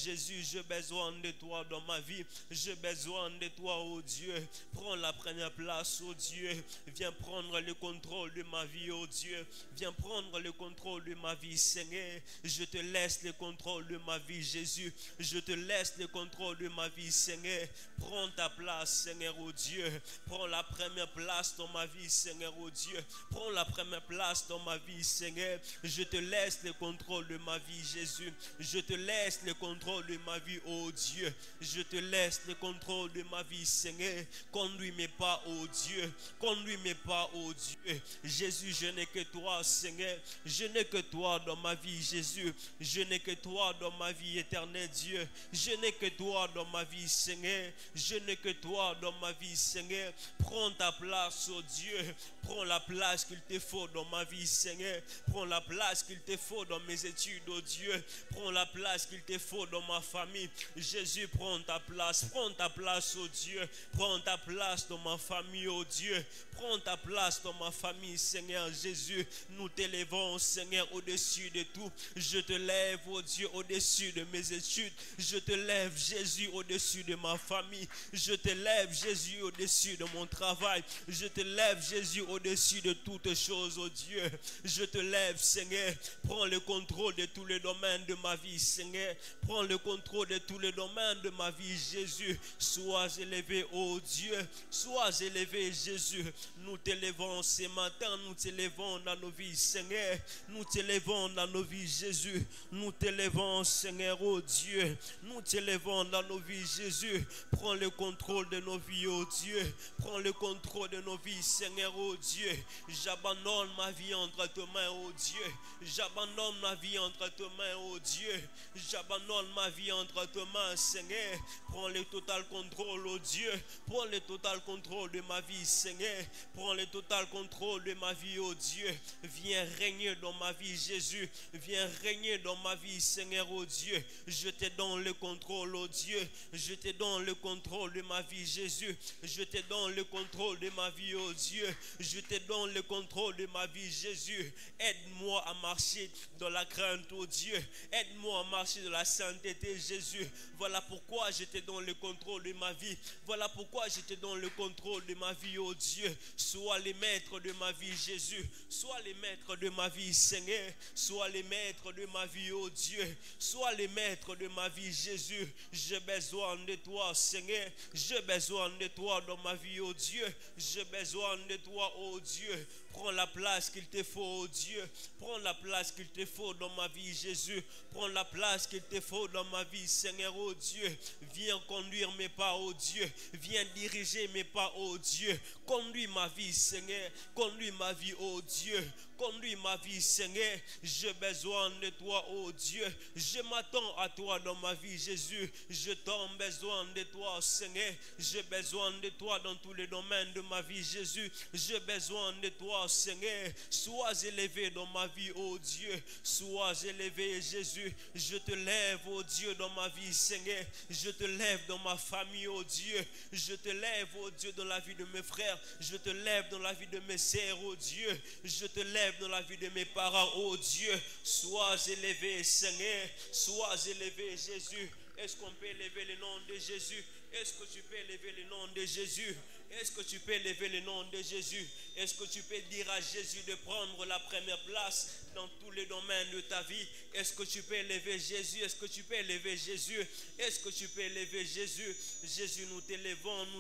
Jésus, j'ai besoin de toi dans ma vie. J'ai besoin de toi, oh Dieu. Prends la première place, oh Dieu. Viens prendre le contrôle de ma vie, oh Dieu. Viens prendre le contrôle de ma vie, Seigneur. Je te laisse le contrôle de ma vie, Jésus. Je te laisse le contrôle de ma vie, Seigneur. Prends ta place, Seigneur, oh Dieu. Prends la première place dans ma vie, Seigneur, oh Dieu. Prends la première place dans ma vie, Seigneur. Je te laisse le contrôle de ma vie, Jésus. Je te laisse le contrôle de ma vie, oh Dieu. Je te laisse le contrôle de ma vie, Seigneur. Conduis mes pas, oh Dieu. Conduis mes pas, oh Dieu. Jésus, je n'ai que toi, Seigneur. Je n'ai que toi dans ma vie, Jésus. Je n'ai que toi dans ma vie, éternel Dieu. Je n'ai que toi dans ma vie, Seigneur. Je n'ai que toi dans ma vie, Seigneur. Prends ta place, oh Dieu. Prends la place qu'il te faut dans ma vie, Seigneur. Prends la place qu'il te faut dans mes études, oh Dieu. Prends la place qu'il te faut dans ma famille. Jésus, prends ta place. Prends ta place, oh Dieu. Prends ta place dans ma famille, oh Dieu. Prends ta place dans ma famille, Seigneur Jésus. Nous t'élevons, Seigneur, au-dessus de tout. Je te lève, oh Dieu, au-dessus de mes études. Je te lève, Jésus, au-dessus de ma famille. Je te lève, Jésus, au-dessus de mon travail. Je te lève, Jésus, au-dessus de toutes choses, oh Dieu. Je te lève, Seigneur. Prends le contrôle de tous les domaines de ma vie, Seigneur. Prends le contrôle de tous les domaines de ma vie, Jésus. Sois élevé, oh Dieu. Sois élevé, Jésus. Nous t'élevons ce matin. Nous t'élevons dans nos vies, Seigneur. Nous t'élevons dans nos vies, Jésus. Nous t'élevons, Seigneur, oh Dieu. Nous t'élevons dans nos vies, Jésus. Prends le contrôle de nos vies, oh Dieu. Prends le contrôle de nos vies, Seigneur, oh Dieu. J'abandonne ma vie entre tes mains, oh Dieu. J'abandonne ma vie entre tes mains, oh Dieu. J'abandonne ma vie entre tes mains, Seigneur. Prends le total contrôle, oh Dieu. Prends le total contrôle de ma vie, Seigneur. Prends le total contrôle de ma vie, oh Dieu. Viens régner dans ma vie, Jésus. Viens régner dans ma vie, Seigneur, oh Dieu. Je te donne le contrôle, oh Dieu. Je te donne le contrôle de ma vie, Jésus. Je te donne le contrôle de ma vie, oh Dieu. Je te donne le contrôle de ma vie, Jésus. Aide-moi à marcher dans la crainte, oh Dieu. Aide-moi à marcher dans la sainteté, Jésus. Voilà pourquoi je te donne le contrôle de ma vie. Voilà pourquoi je te donne le contrôle de ma vie, oh Dieu. Sois le maître de ma vie, Jésus. Sois le maître de ma vie, Seigneur. Sois le maître de ma vie, oh Dieu. Sois le maître de ma vie, Jésus. J'ai besoin de toi, Seigneur. J'ai besoin de toi dans ma vie, oh Dieu. J'ai besoin de toi, oh Dieu. Prends la place qu'il te faut, oh Dieu. Prends la place qu'il te faut dans ma vie, Jésus. Prends la place qu'il te faut dans ma vie, Seigneur, oh Dieu. Viens conduire mes pas, oh Dieu. Viens diriger mes pas, oh Dieu. Conduis ma vie, Seigneur. Conduis ma vie, oh Dieu. Conduis ma vie, Seigneur. J'ai besoin de toi, oh Dieu. Je m'attends à toi dans ma vie, Jésus. Je t'en besoin de toi, Seigneur. J'ai besoin de toi dans tous les domaines de ma vie, Jésus. J'ai besoin de toi, Seigneur. Sois élevé dans ma vie, oh Dieu. Sois élevé, Jésus. Je te lève, oh Dieu, dans ma vie, Seigneur. Je te lève dans ma famille, oh Dieu. Je te lève, oh Dieu, dans la vie de mes frères. Je te lève dans la vie de mes sœurs, oh Dieu. Je te lève dans la vie de mes parents, oh Dieu. Sois élevé, Seigneur. Sois élevé, Jésus. Est-ce qu'on peut élever le nom de Jésus? Est-ce que tu peux élever le nom de Jésus? Est-ce que tu peux élever le nom de Jésus? Est-ce que tu peux dire à Jésus de prendre la première place dans tous les domaines de ta vie? Est-ce que tu peux élever Jésus? Est-ce que tu peux élever Jésus? Est-ce que tu peux élever Jésus? Jésus, nous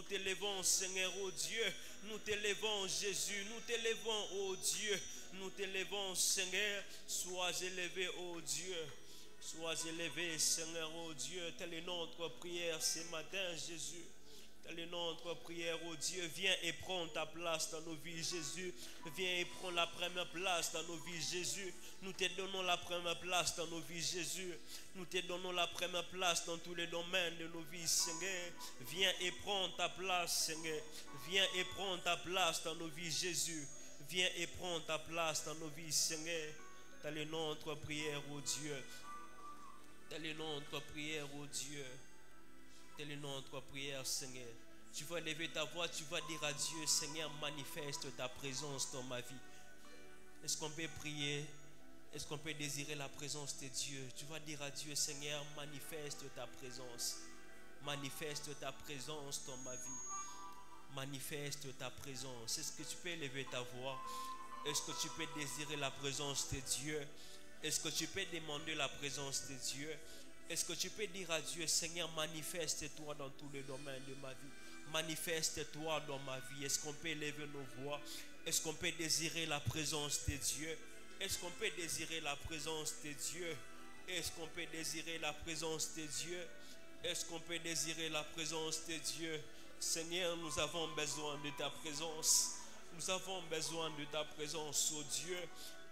t'élevons, Seigneur, oh Dieu. Nous t'élevons, Jésus, nous t'élevons, oh Dieu. Nous t'élevons, Seigneur. Sois élevé, oh Dieu. Sois élevé, Seigneur, oh Dieu. Telle est notre prière ce matin, Jésus. Telle est notre prière, oh Dieu. Viens et prends ta place dans nos vies, Jésus. Viens et prends la première place dans nos vies, Jésus. Nous te donnons la première place dans nos vies, Jésus. Nous te donnons la première place dans tous les domaines de nos vies, Seigneur. Viens et prends ta place, Seigneur. Viens et prends ta place dans nos vies, Jésus. Viens et prends ta place dans nos vies, Seigneur. Telle est notre prière, oh Dieu. Telle est notre prière, oh Dieu. Telle est notre prière, Seigneur. Tu vas lever ta voix, tu vas dire à Dieu, Seigneur, manifeste ta présence dans ma vie. Est-ce qu'on peut prier Est-ce qu'on peut désirer la présence de Dieu? Tu vas dire à Dieu, Seigneur, manifeste ta présence. Manifeste ta présence dans ma vie. Manifeste ta présence. Est-ce que tu peux élever ta voix? Est-ce que tu peux désirer la présence de Dieu? Est-ce que tu peux demander la présence de Dieu? Est-ce que tu peux dire à Dieu, Seigneur, manifeste-toi dans tous les domaines de ma vie. Manifeste-toi dans ma vie. Est-ce qu'on peut élever nos voix? Est-ce qu'on peut désirer la présence de Dieu? Est-ce qu'on peut désirer la présence de Dieu? Est-ce qu'on peut désirer la présence de Dieu? Est-ce qu'on peut désirer la présence de Dieu? Seigneur, nous avons besoin de ta présence. Nous avons besoin de ta présence, oh Dieu.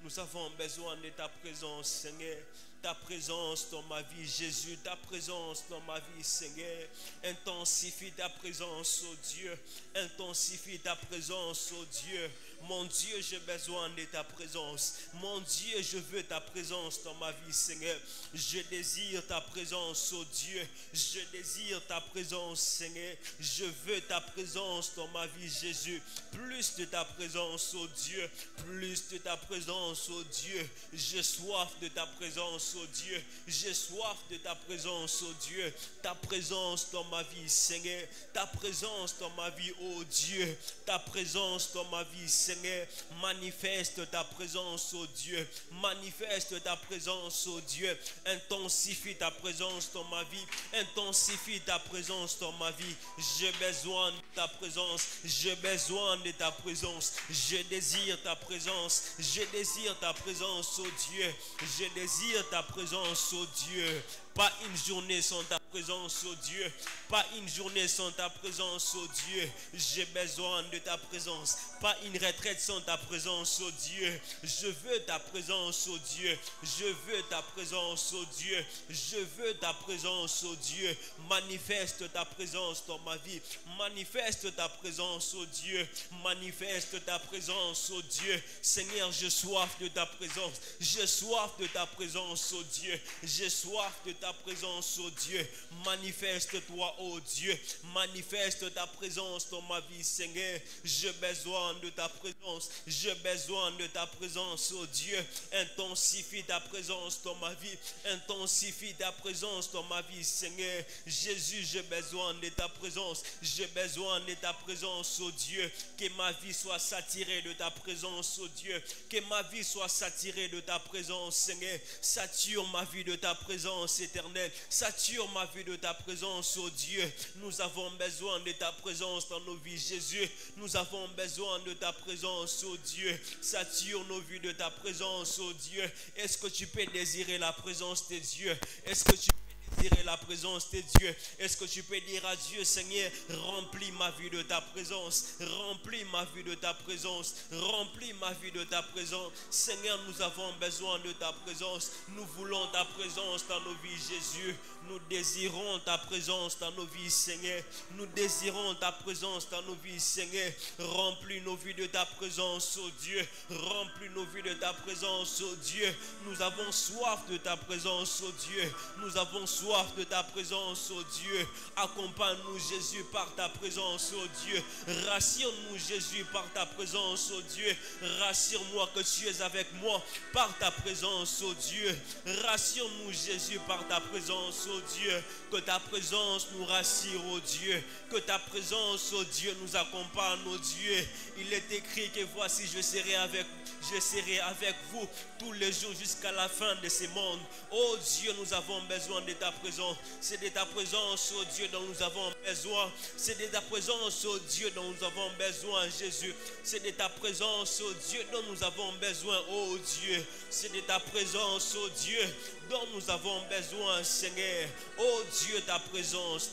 Nous avons besoin de ta présence, Seigneur. Ta présence dans ma vie, Jésus. Ta présence dans ma vie, Seigneur. Intensifie ta présence, oh Dieu. Intensifie ta présence, oh Dieu. Mon Dieu, j'ai besoin de ta présence. Mon Dieu, je veux ta présence dans ma vie, Seigneur. Je désire ta présence, oh Dieu. Je désire ta présence, Seigneur. Je veux ta présence dans ma vie, Jésus. Plus de ta présence, oh Dieu. Plus de ta présence, oh Dieu. J'ai soif de ta présence, oh Dieu. J'ai soif de ta présence, oh Dieu. Ta présence dans ma vie, Seigneur. Ta présence dans ma vie, oh Dieu. Ta présence dans ma vie, Seigneur. Manifeste ta présence, oh Dieu. Manifeste ta présence, oh Dieu. Intensifie ta présence dans ma vie. Intensifie ta présence dans ma vie. J'ai besoin de ta présence. J'ai besoin de ta présence. Je désire ta présence. Je désire ta présence, oh Dieu. Je désire ta présence, oh Dieu. Pas une journée sans ta présence, oh Dieu. Pas une journée sans ta présence, oh Dieu. J'ai besoin de ta présence. Pas une retraite sans ta présence, oh Dieu. Je veux ta présence, oh Dieu. Je veux ta présence, oh Dieu. Je veux ta présence, oh Dieu. Manifeste ta présence dans ma vie. Manifeste ta présence, oh Dieu. Manifeste ta présence, oh Dieu. Seigneur, j'ai soif de ta présence. J'ai soif de ta présence, oh Dieu. J'ai soif de ta présence, oh Dieu. Manifeste-toi, oh Dieu. Manifeste ta présence dans ma vie, Seigneur. J'ai besoin de ta présence. J'ai besoin de ta présence, oh Dieu. Intensifie ta présence dans ma vie. Intensifie ta présence dans ma vie, Seigneur. Jésus, j'ai besoin de ta présence. J'ai besoin de ta présence, oh Dieu. Que ma vie soit saturée de ta présence, oh Dieu. Que ma vie soit saturée de ta présence, Seigneur. Sature ma vie de ta présence éternelle. Sature ma vie de ta présence, oh Dieu. Nous avons besoin de ta présence dans nos vies, Jésus. Nous avons besoin de ta présence, oh Dieu. Sature nos vies de ta présence, oh Dieu. Est-ce que tu peux désirer la présence de Dieu? Est-ce que tu peux désirer la présence de Dieu? Est-ce que tu peux dire à Dieu, Seigneur, remplis ma vie de ta présence. Remplis ma vie de ta présence. Remplis ma vie de ta présence. Seigneur, nous avons besoin de ta présence. Nous voulons ta présence dans nos vies, Jésus. Nous désirons ta présence dans nos vies, Seigneur. Nous désirons ta présence dans nos vies, Seigneur. Remplis nos vies de ta présence, oh Dieu. Remplis nos vies de ta présence, oh Dieu. Nous avons soif de ta présence, oh Dieu. Nous avons soif de ta présence, oh Dieu. Accompagne-nous, Jésus, par ta présence, oh Dieu. Rassure-nous, Jésus, par ta présence, oh Dieu. Rassure-moi que tu es avec moi par ta présence, oh Dieu. Rassure-nous, Jésus, par ta présence, oh Dieu. Que ta présence nous rassure, oh Dieu. Que ta présence, oh Dieu, nous accompagne, oh Dieu. Il est écrit que voici, je serai avec vous tous les jours jusqu'à la fin de ce monde. Oh Dieu, nous avons besoin de ta présence. C'est de ta présence, oh Dieu, dont nous avons besoin. C'est de ta présence, oh Dieu, dont nous avons besoin, Jésus. C'est de ta présence, oh Dieu, dont nous avons besoin, oh Dieu. C'est de ta présence, oh Dieu, dont nous avons besoin, Seigneur. Oh Dieu, ta présence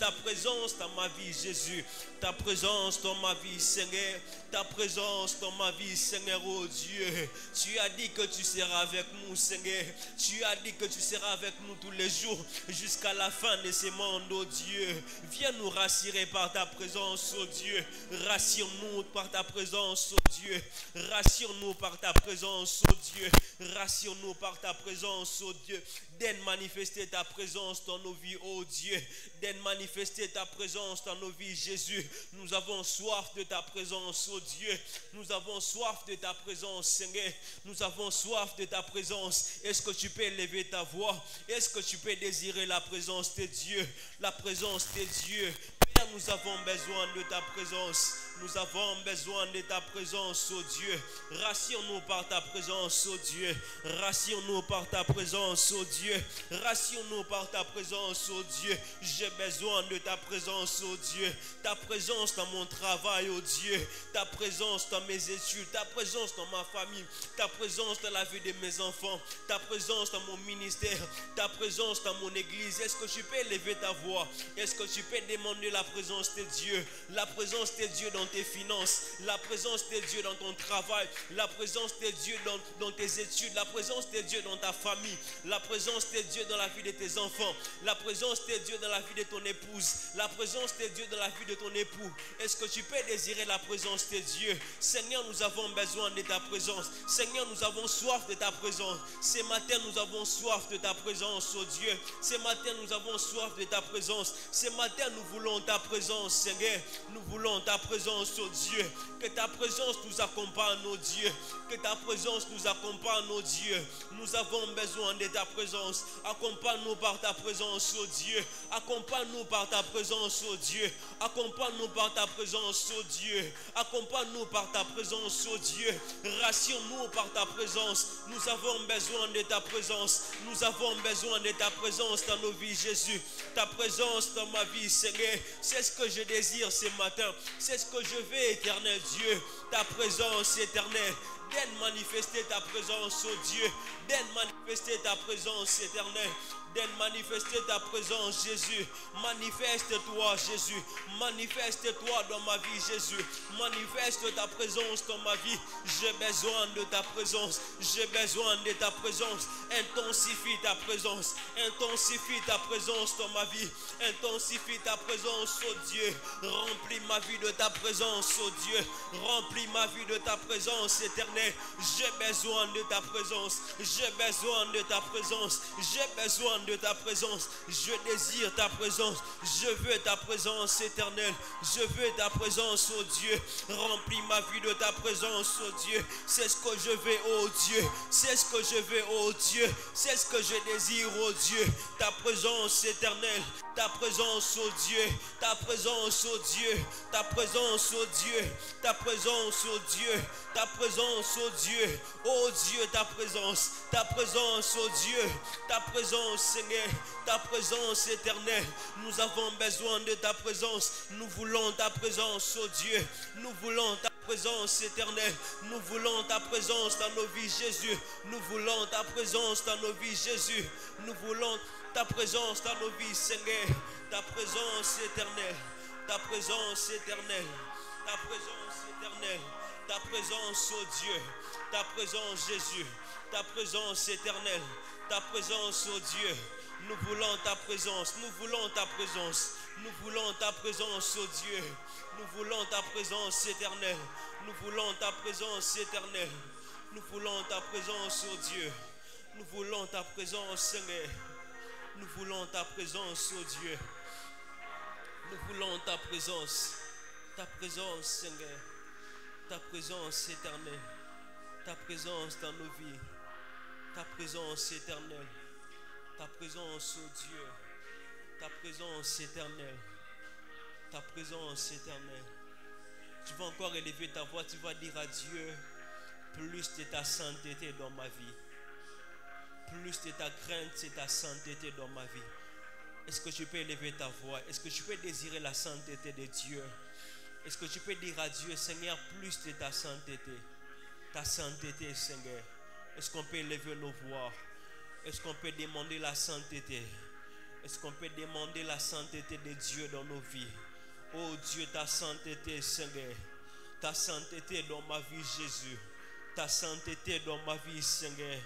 dans ma vie, Jésus. Ta présence dans ma vie, Seigneur. Ta présence dans ma vie, Seigneur, oh Dieu. Tu as dit que tu seras avec nous, Seigneur. Tu as dit que tu seras avec nous tous les jours jusqu'à la fin de ce monde, oh Dieu. Viens nous rassurer par ta présence, oh Dieu. Rassure-nous par ta présence, oh Dieu. Rassure-nous par ta présence, oh Dieu. Rassure-nous par ta présence, oh Dieu. Donne manifester ta présence dans nos vies, oh Dieu. Donne manifester ta présence dans nos vies, Jésus. Nous avons soif de ta présence, oh Dieu. Nous avons soif de ta présence, Seigneur. Nous avons soif de ta présence. Est-ce que tu peux élever ta voix? Est-ce que tu peux désirer la présence de Dieu? La présence de Dieu. Père, nous avons besoin de ta présence. Nous avons besoin de ta présence, oh Dieu. Rassure-nous par ta présence, oh Dieu. Rassure-nous par ta présence, oh Dieu. Rassure-nous par ta présence, oh Dieu. J'ai besoin de ta présence, oh Dieu. Ta présence dans mon travail, oh Dieu. Ta présence dans mes études. Ta présence dans ma famille. Ta présence dans la vie de mes enfants. Ta présence dans mon ministère. Ta présence dans mon église. Est-ce que tu peux élever ta voix? Est-ce que tu peux demander la présence de Dieu? La présence de Dieu dans tes finances, la présence de Dieu dans ton travail, la présence de Dieu dans tes études, la présence de Dieu dans ta famille, la présence de Dieu dans la vie de tes enfants, la présence de Dieu dans la vie de ton épouse, la présence de Dieu dans la vie de ton époux. Est-ce que tu peux désirer la présence de Dieu? Seigneur, nous avons besoin de ta présence. Seigneur, nous avons soif de ta présence. Ce matin, nous avons soif de ta présence, oh Dieu. Ce matin, nous avons soif de ta présence. Ce matin, nous voulons ta présence, Seigneur. Nous voulons ta présence, oh Dieu. Que ta présence nous accompagne, oh Dieu. Que ta présence nous accompagne, oh Dieu. Nous avons besoin de ta présence. Accompagne-nous par ta présence, oh Dieu. Accompagne-nous par ta présence, oh Dieu. Accompagne-nous par ta présence, oh Dieu. Accompagne-nous par ta présence, oh Dieu. Rassure-nous par ta présence. Nous avons besoin de ta présence. Nous avons besoin de ta présence dans nos vies, Jésus. Ta présence dans ma vie, Seigneur. C'est ce que je désire ce matin. C'est ce que je veux, éternel Dieu. Ta présence éternelle. Donne manifester ta présence, oh Dieu. Donne manifester ta présence éternelle. Donne manifester ta présence, Jésus. Manifeste-toi, Jésus. Manifeste-toi dans ma vie, Jésus. Manifeste ta présence dans ma vie. J'ai besoin de ta présence. J'ai besoin de ta présence. Intensifie ta présence. Intensifie ta présence dans ma vie. Intensifie ta présence, oh Dieu. Remplis ma vie de ta présence, oh Dieu. Remplis ma vie de ta présence éternelle. J'ai besoin de ta présence. J'ai besoin de ta présence. J'ai besoin de ta présence. Je désire ta présence. Je veux ta présence éternelle. Je veux ta présence, oh Dieu. Remplis ma vie de ta présence, oh Dieu. C'est ce que je veux, oh Dieu. C'est ce que je veux, oh Dieu. C'est ce que je désire, oh Dieu. Ta présence éternelle. Ta présence, oh Dieu. Ta présence, oh Dieu. Ta présence, oh Dieu. Ta présence, oh Dieu. Ta présence, oh Dieu. Oh Dieu, ta présence. Ta présence, oh Dieu. Ta présence, Seigneur. Ta présence éternelle. Nous avons besoin de ta présence. Nous voulons ta présence, oh Dieu. Nous voulons ta présence éternelle. Nous voulons ta présence dans nos vies, Jésus. Nous voulons ta présence dans nos vies, Jésus. Nous voulons ta présence dans nos vies, Seigneur. Ta présence éternelle. Ta présence éternelle. Ta présence éternelle. Ta présence, oh Dieu. Ta présence, Jésus. Ta présence éternelle. Ta présence, oh Dieu. Nous voulons ta présence. Nous voulons ta présence. Nous voulons ta présence, oh Dieu. Nous voulons ta présence éternelle. Nous voulons ta présence éternelle. Nous voulons ta présence, oh Dieu. Nous voulons ta présence, Seigneur. Nous voulons ta présence, oh Dieu. Nous voulons ta présence. Ta présence, Seigneur. Ta présence éternelle. Ta présence dans nos vies. Ta présence éternelle. Ta présence, oh Dieu. Ta présence éternelle. Ta présence éternelle. Tu vas encore élever ta voix. Tu vas dire à Dieu, plus de ta sainteté dans ma vie. Plus de ta crainte et ta sainteté dans ma vie. Est-ce que tu peux élever ta voix? Est-ce que tu peux désirer la sainteté de Dieu? Est-ce que tu peux dire à Dieu, Seigneur, plus de ta sainteté? Ta sainteté, Seigneur. Est-ce qu'on peut élever nos voix? Est-ce qu'on peut demander la sainteté? Est-ce qu'on peut demander la sainteté de Dieu dans nos vies? Oh Dieu, ta sainteté, Seigneur. Ta sainteté dans ma vie, Jésus. Ta sainteté dans ma vie, Seigneur.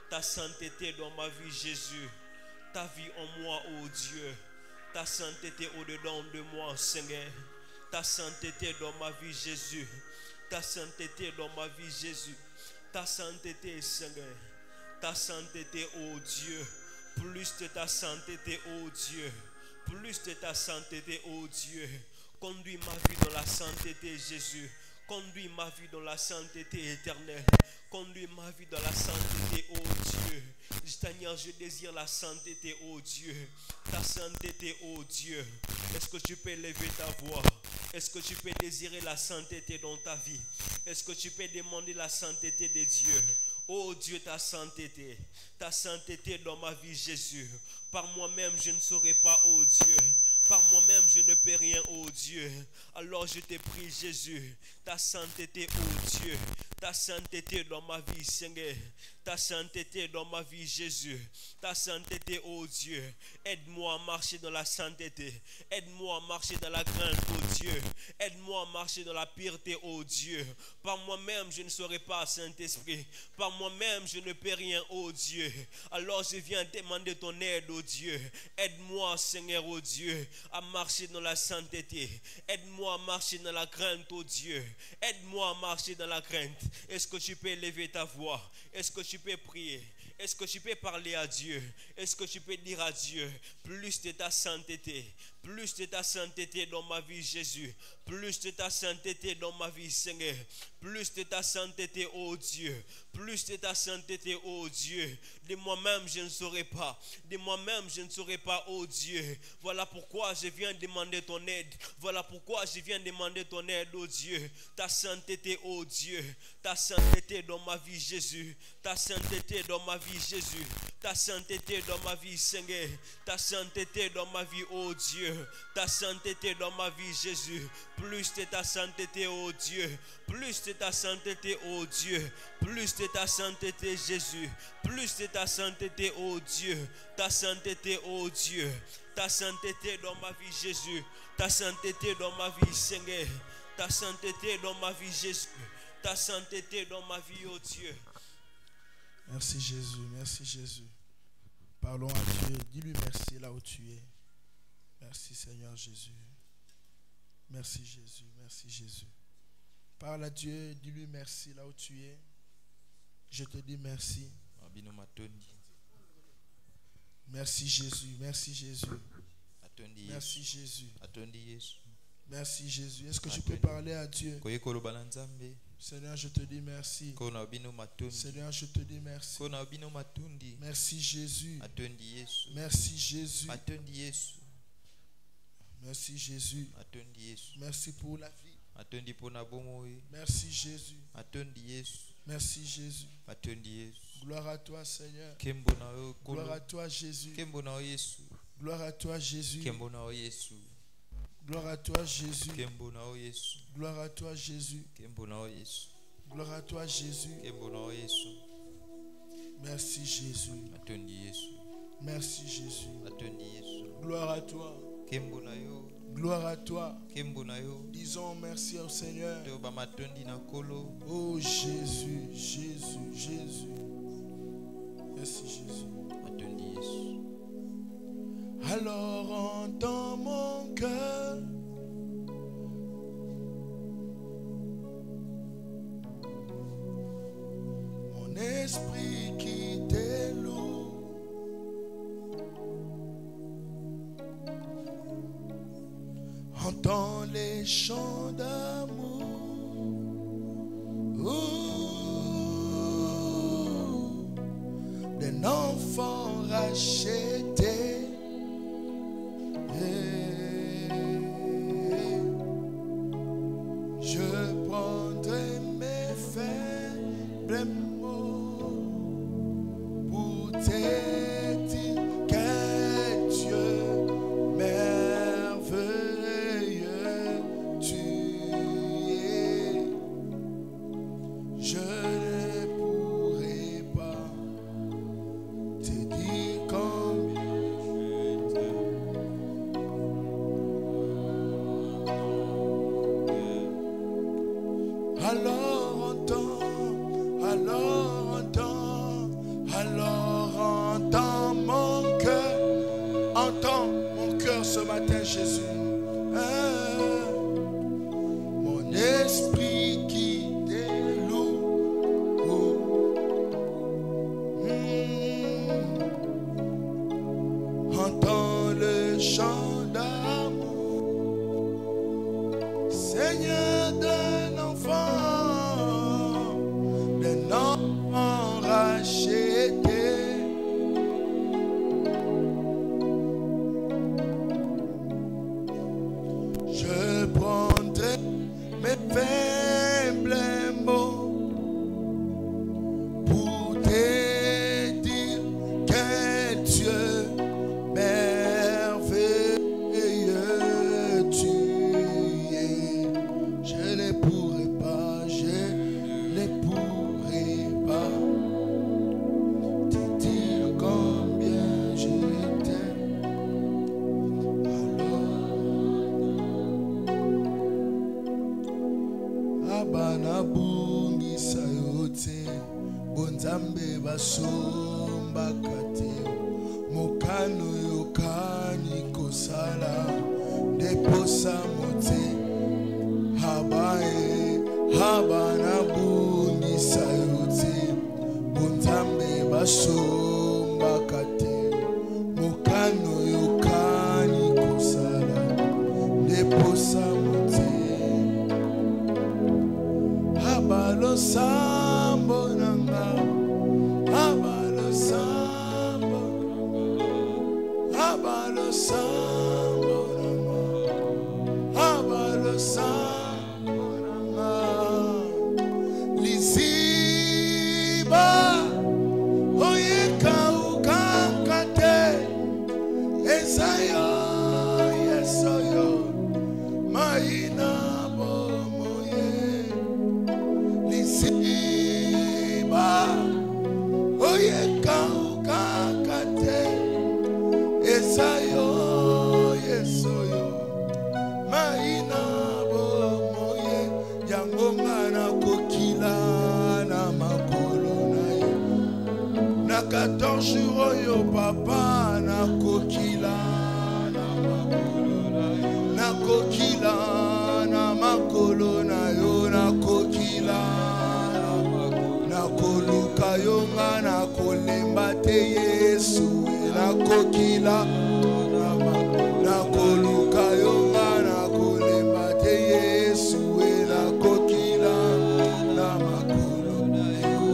Ta sainteté dans ma vie, Jésus. Ta vie en moi, oh Dieu. Ta sainteté au-dedans de moi, Seigneur. Ta sainteté dans ma vie, Jésus. Ta sainteté dans ma vie, Jésus. Ta sainteté, Seigneur. Ta sainteté, oh Dieu. plus de ta sainteté, ô Dieu, plus de ta sainteté, ô Dieu. Conduis ma vie dans la sainteté, Jésus. Conduis ma vie dans la sainteté éternelle. Conduis ma vie dans la sainteté, ô Dieu. Seigneur, je désire la sainteté, ô Dieu. Ta sainteté, ô Dieu. Est-ce que tu peux lever ta voix? Est-ce que tu peux désirer la sainteté dans ta vie? Est-ce que tu peux demander la sainteté de Dieu? Oh Dieu, ta sainteté dans ma vie, Jésus. Par moi-même, je ne saurais pas, oh Dieu. Par moi-même, je ne peux rien, oh Dieu. Alors je te prie, Jésus, ta sainteté, oh Dieu. Ta sainteté dans ma vie, Seigneur. Ta sainteté dans ma vie, Jésus. Ta sainteté, oh Dieu. Aide-moi à marcher dans la sainteté. Aide-moi à marcher dans la crainte, oh Dieu. Aide-moi à marcher dans la pureté, oh Dieu. Par moi-même, je ne saurais pas, Saint-Esprit. Par moi-même, je ne peux rien, oh Dieu. Alors je viens demander ton aide, oh Dieu. Aide-moi, Seigneur, oh Dieu, à marcher dans la sainteté. Aide-moi à marcher dans la crainte, oh Dieu. Aide-moi à marcher dans la crainte. Est-ce que tu peux élever ta voix? Est-ce que tu peux prier? Est-ce que tu peux parler à Dieu? Est-ce que tu peux dire à Dieu, plus de ta sainteté, plus de ta sainteté dans ma vie, Jésus, plus de ta sainteté dans ma vie, Seigneur, plus de ta sainteté, oh Dieu, plus de ta sainteté, oh Dieu. De moi-même, je ne saurais pas. De moi-même, je ne saurais pas, oh Dieu. Voilà pourquoi je viens demander ton aide. Voilà pourquoi je viens demander ton aide, oh Dieu. Ta sainteté, oh Dieu. Ta sainteté dans ma vie, Jésus. Ta sainteté dans ma vie, Jésus. Ta sainteté dans ma vie, Seigneur. Ta sainteté dans ma vie, oh Dieu. Ta sainteté dans ma vie, Jésus. Plus de ta sainteté, oh Dieu. Plus de ta sainteté, oh Dieu. Plus de ta sainteté, Jésus. Plus de ta sainteté, oh Dieu. Ta sainteté, oh Dieu. Ta sainteté dans ma vie, Jésus. Ta sainteté dans ma vie, Seigneur. Ta sainteté dans ma vie, Jésus. Ta sainteté dans ma vie, oh Dieu. Merci Jésus, merci Jésus. Parlons à Dieu, dis-lui merci là où tu es. Merci Seigneur Jésus. Merci Jésus, merci Jésus. Parle à Dieu, dis-lui merci là où tu es. Je te dis merci. Merci Jésus, merci Jésus. Merci Jésus. Merci Jésus. Est-ce que tu peux parler à Dieu? Seigneur, je te dis merci. Seigneur, je te dis merci. Merci Jésus. Merci Jésus. Merci Jésus. Merci pour la vie. Merci Jésus. Merci Jésus. Gloire à toi Seigneur. Gloire à toi Jésus. Gloire à toi Jésus. Gloire à toi Jésus. Gloire à toi Jésus. Gloire à toi Jésus. Merci Jésus. Merci Jésus. Gloire à toi. Gloire à toi. Disons merci au Seigneur. Oh Jésus, Jésus, Jésus. Merci Jésus. Alors entends mon cœur. Mon esprit qui t'est lourd. Entends les chants d'amour. D'un enfant racheté. Je prendrai mes faibles mots pour te dire quel Dieu merveilleux tu es. Je ne pourrai pas te dire combien je t'aime. Alors entends mon cœur ce matin, Jésus. Mon esprit qui t'est lourd. d'amour, Seigneur d'un enfant racheté. Je prendrai mes faibles mots pour te dire quel Dieu merveilleux tu es. Je ne pourrai pas te dire combien je t'aime. Abana bungi sayote bonzambe basomba kate mokano yokani kosala deposa mote habana bungi sayote bonzambe basomba kate mokano yokani kosala deposa mote habalo sambo nanga habalo sambo nanga habalo sambo nanga liziba oyeka ukankate esayo yesoyo maina bomoye liziba oyeka ukankate esayo yesoyo maina bomoye yango ngana kokila na makolo na yo na 14 jours oyo papa na kokila na makolo na yo na kokila na makolo na yo na kokila na koluka yo ngana kolemba te Yesu na kokila na koluka yo ngana kolemba te Yesu na kokila na makolo na yo.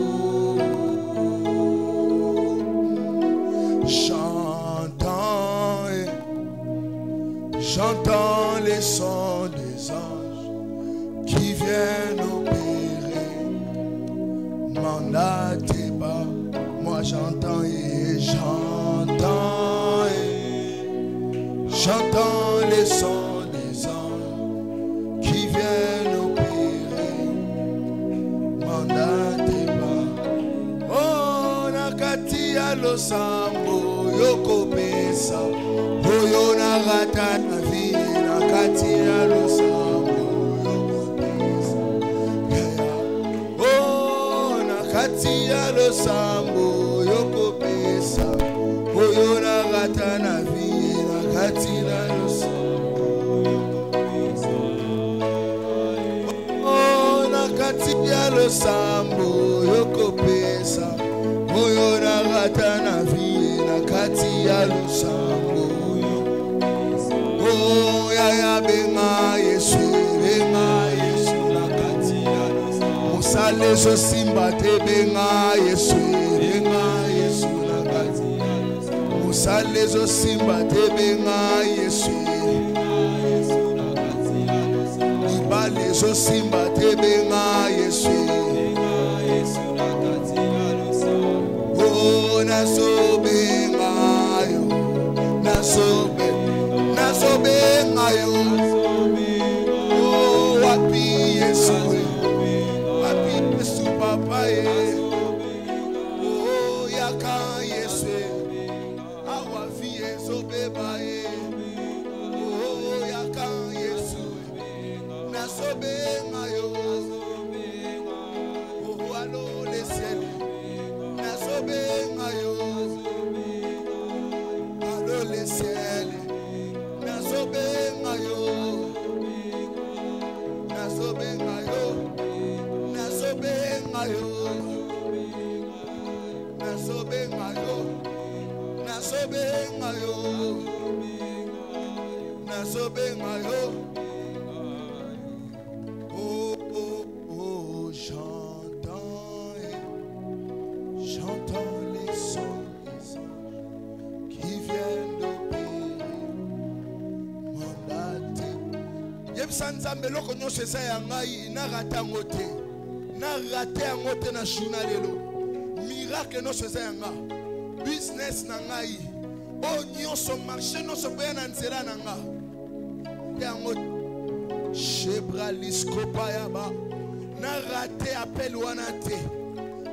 J'entends les sons des anges qui viennent opérer. Mandatez pas, moi j'entends et j'entends les sons des anges qui viennent opérer. Mandatez pas. Oh, nakati ya losambo yoko pesa. Oyo narata na vie nakati ya losambo yoko pesa. Oh, nakati ya losambo yoko pesa. Oyo narata na vie nakati ya losambo yoko pesa. Oh, nakati ya losambo yoko pesa. Oyo narata na vie nakati ya losambo. Oh, ya benga Yesu nakati ya losambo. Musale zo simba te benga Yesu nakati ya losambo. Musale zo simba te benga Yesu nakati ya losambo. Ibale zo simba te benga Yesu nakati ya losambo. Oh, naso benga yo naso benga yo. Oh, wapi Yesu papa ye. Oh, yaka Yesu awa vie so beba ye. Oh, yaka Yesu naso benga yo. Oh, allo le ciel naso benga yo. Allo le ciel naso benga yo. Naso benga yo. Naso benga yo. Naso benga yo. Naso benga yo. nazobenga yo. Oh, oh, oh, j'entends les sons qui viennent d'opérer mon date. Yebisa Nzambe loko nyonso eza ya ngai na rate yango te. Na rate yango te na journal lelo. Miracle nyonso eza ya nga. Business na ngai. O nyonso marché nyonso boya na nzela na nga. Yango Shebra liskopa yaba. Na rate appel wana te.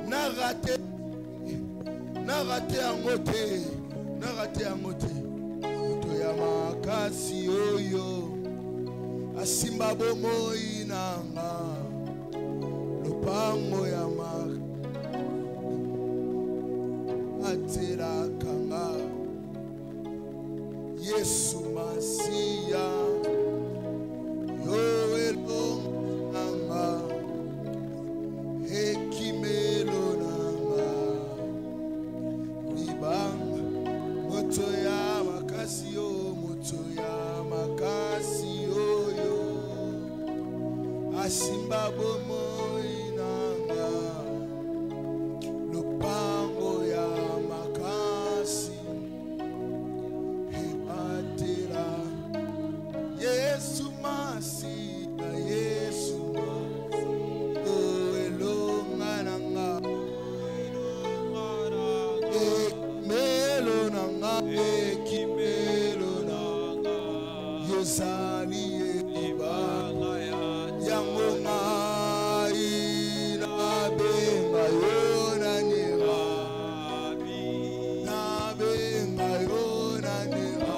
Na rate yango te. Na rate yango te. Moto ya makasi oyo asimba bomoi nanga. Lopango ya atera kanga. Yesu Masia yo elonga ekimelo nanga libanga moto ya makasi yo yo asimba bomoi nanga lopango ya makasi atera Yesu Masia Yesu elonga nanga ekimelo nanga yozali ebanga yango ngai nabenga yo nanira nabenga yo nanira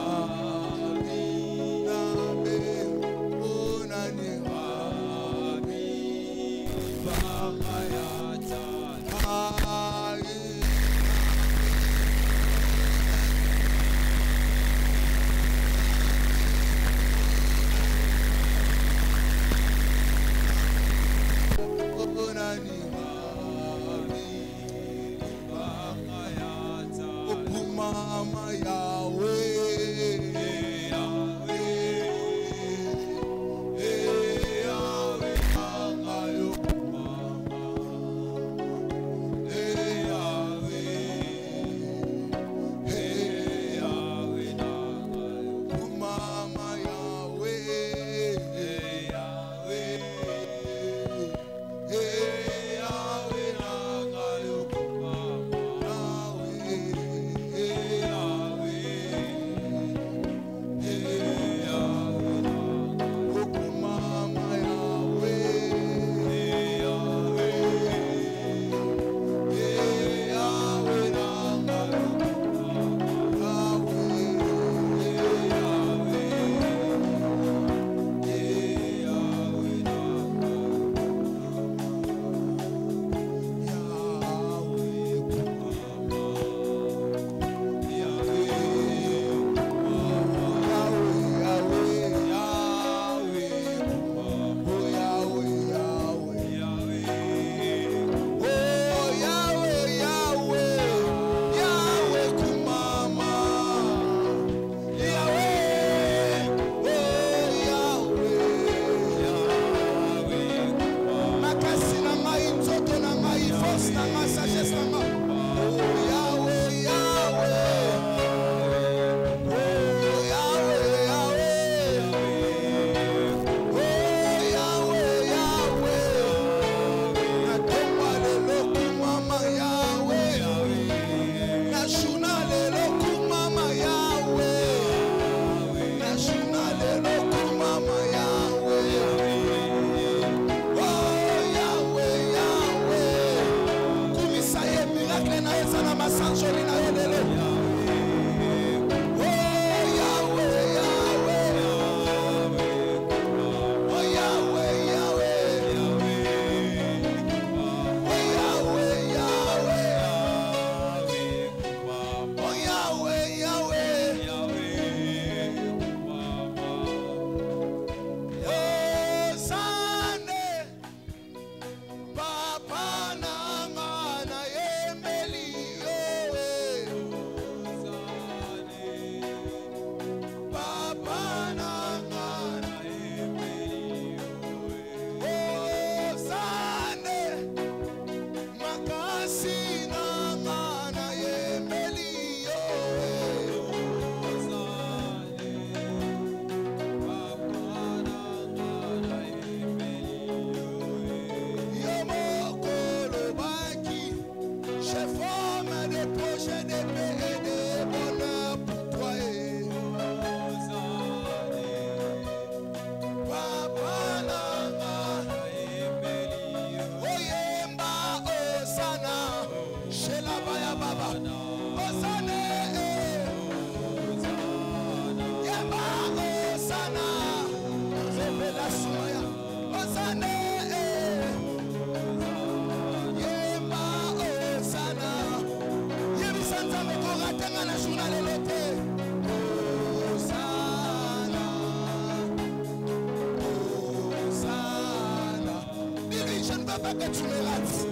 pas que tu me rates.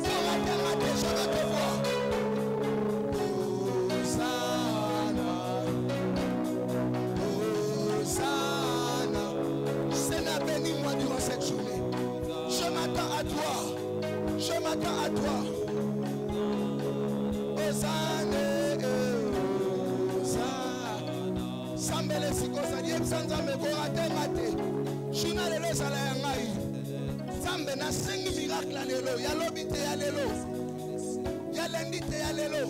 Pour rater, je veux te voir. Seigneur, bénis-moi durant cette journée. Je m'attends à toi. Je m'attends à toi. Hosanna, Sambele sikosadi ebsanza mekorate mate. Shuna lelo sala yangai. Sambe na 5 miracles lelo. Ya lobi te ya lelo. Ya lendi te ya lelo.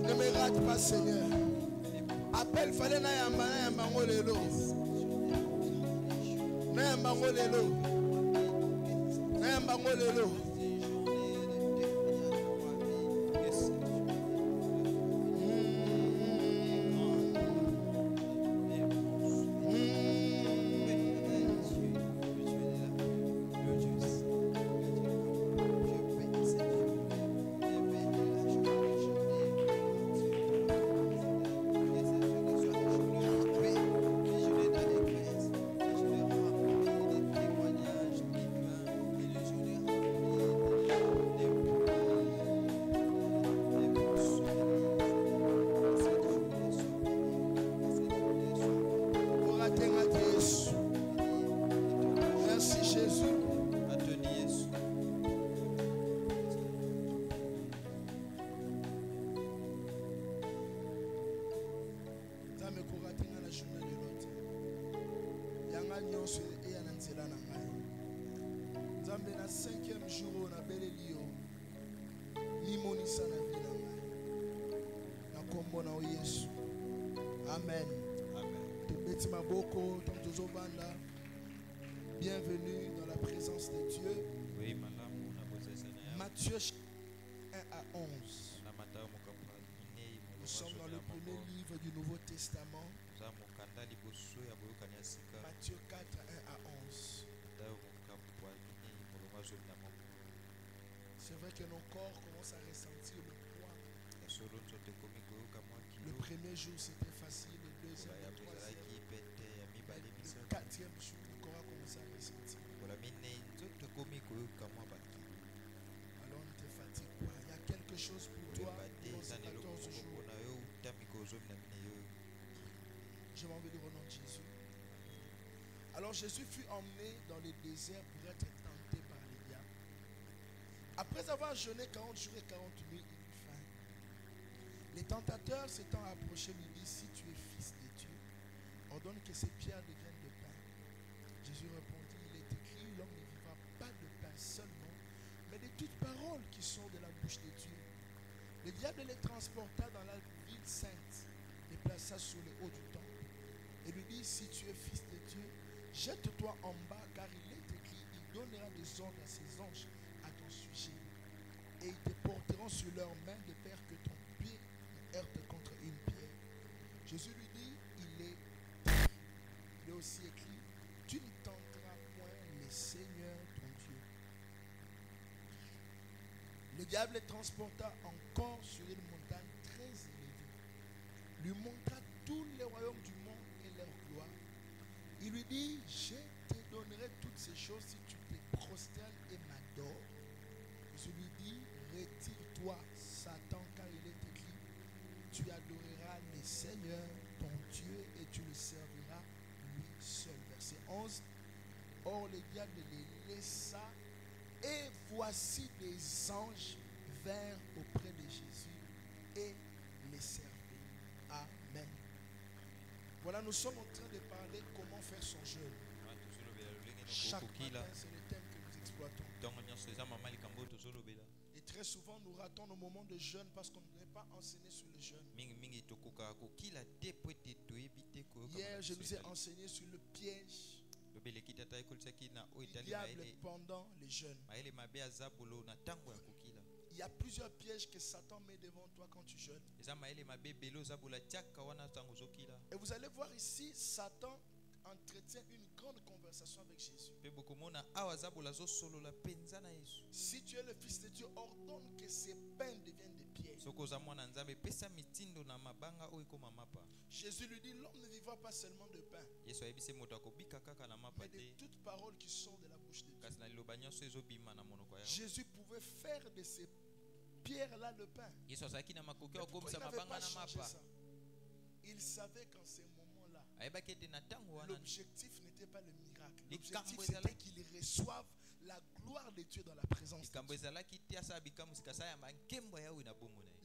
Ne me rate pas, Seigneur. Appelle fallait na yamba ngolelo. Na yamba ngolelo. Na yamba ngolelo. Amen. Bienvenue dans la présence de Dieu. Matthieu 1 à 11. Nous sommes dans le premier livre du Nouveau Testament. Matthieu 4, 1 à 11. C'est vrai que nos corps commencent à ressentir le poids. Le premier jour c'était facile, le deuxième, le troisième, le quatrième jour, le corps a commencé à ressentir. Alors ne te fatigue pas, il y a quelque chose pour toi dans ces 14 jours. Je m'en vais dire au nom de Jésus. Alors Jésus fut emmené dans le désert pour être tenté par les diables. Après avoir jeûné 40 jours et 40 nuits, il eut faim. Les tentateurs s'étant approchés lui disent: si tu es fils de Dieu, ordonne que ces pierres deviennent de pain. Jésus répondit: il est écrit, l'homme ne vivra pas de pain seulement, mais de toute parole qui sort de la bouche de Dieu. Le diable les transporta dans la ville sainte, les plaça sur le haut du temple, et lui dit: si tu es fils de Dieu, jette-toi en bas, car il est écrit, il donnera des ordres à ses anges à ton sujet, et ils te porteront sur leurs mains de peur que ton pied heurte contre une pierre. Jésus lui dit: il est aussi écrit, tu ne tenteras point le Seigneur ton Dieu. Le diable les transporta encore sur une montagne très élevée, lui montra tous les royaumes du monde et leur gloire. Il lui dit: je te donnerai toutes ces choses si tu te prosternes et m'adores. Je lui dis: retire-toi, Satan, car il est écrit, tu adoreras le Seigneur, ton Dieu, et tu le serviras lui seul. Verset 11. Or, le diable les laissa, et voici des anges vinrent auprès de Jésus et les servirent. Amen. Voilà, nous sommes en train de parler comment faire son jeûne. Chaque matin, c'est le thème que nous exploitons. Et très souvent, nous ratons nos moments de jeûne parce qu'on n'est pas enseigné sur le jeûne. Hier, je nous ai enseigné sur le piège du diable pendant les jeûnes. Il y a plusieurs pièges que Satan met devant toi quand tu jeûnes. Et vous allez voir ici, Satan entretient une grande conversation avec Jésus. Si tu es le Fils de Dieu, ordonne que ces pains deviennent des pierres. Jésus lui dit, l'homme ne vivra pas seulement de pain, mais de toute parole qui sort de la bouche de Dieu. Jésus pouvait faire de ces pierres-là le pain. Mais pourquoi il n'avait pas changé ça? Il savait qu'en ces moments-là, l'objectif n'était pas le miracle. L'objectif c'était qu'il reçoive la gloire de Dieu dans la présence de Dieu.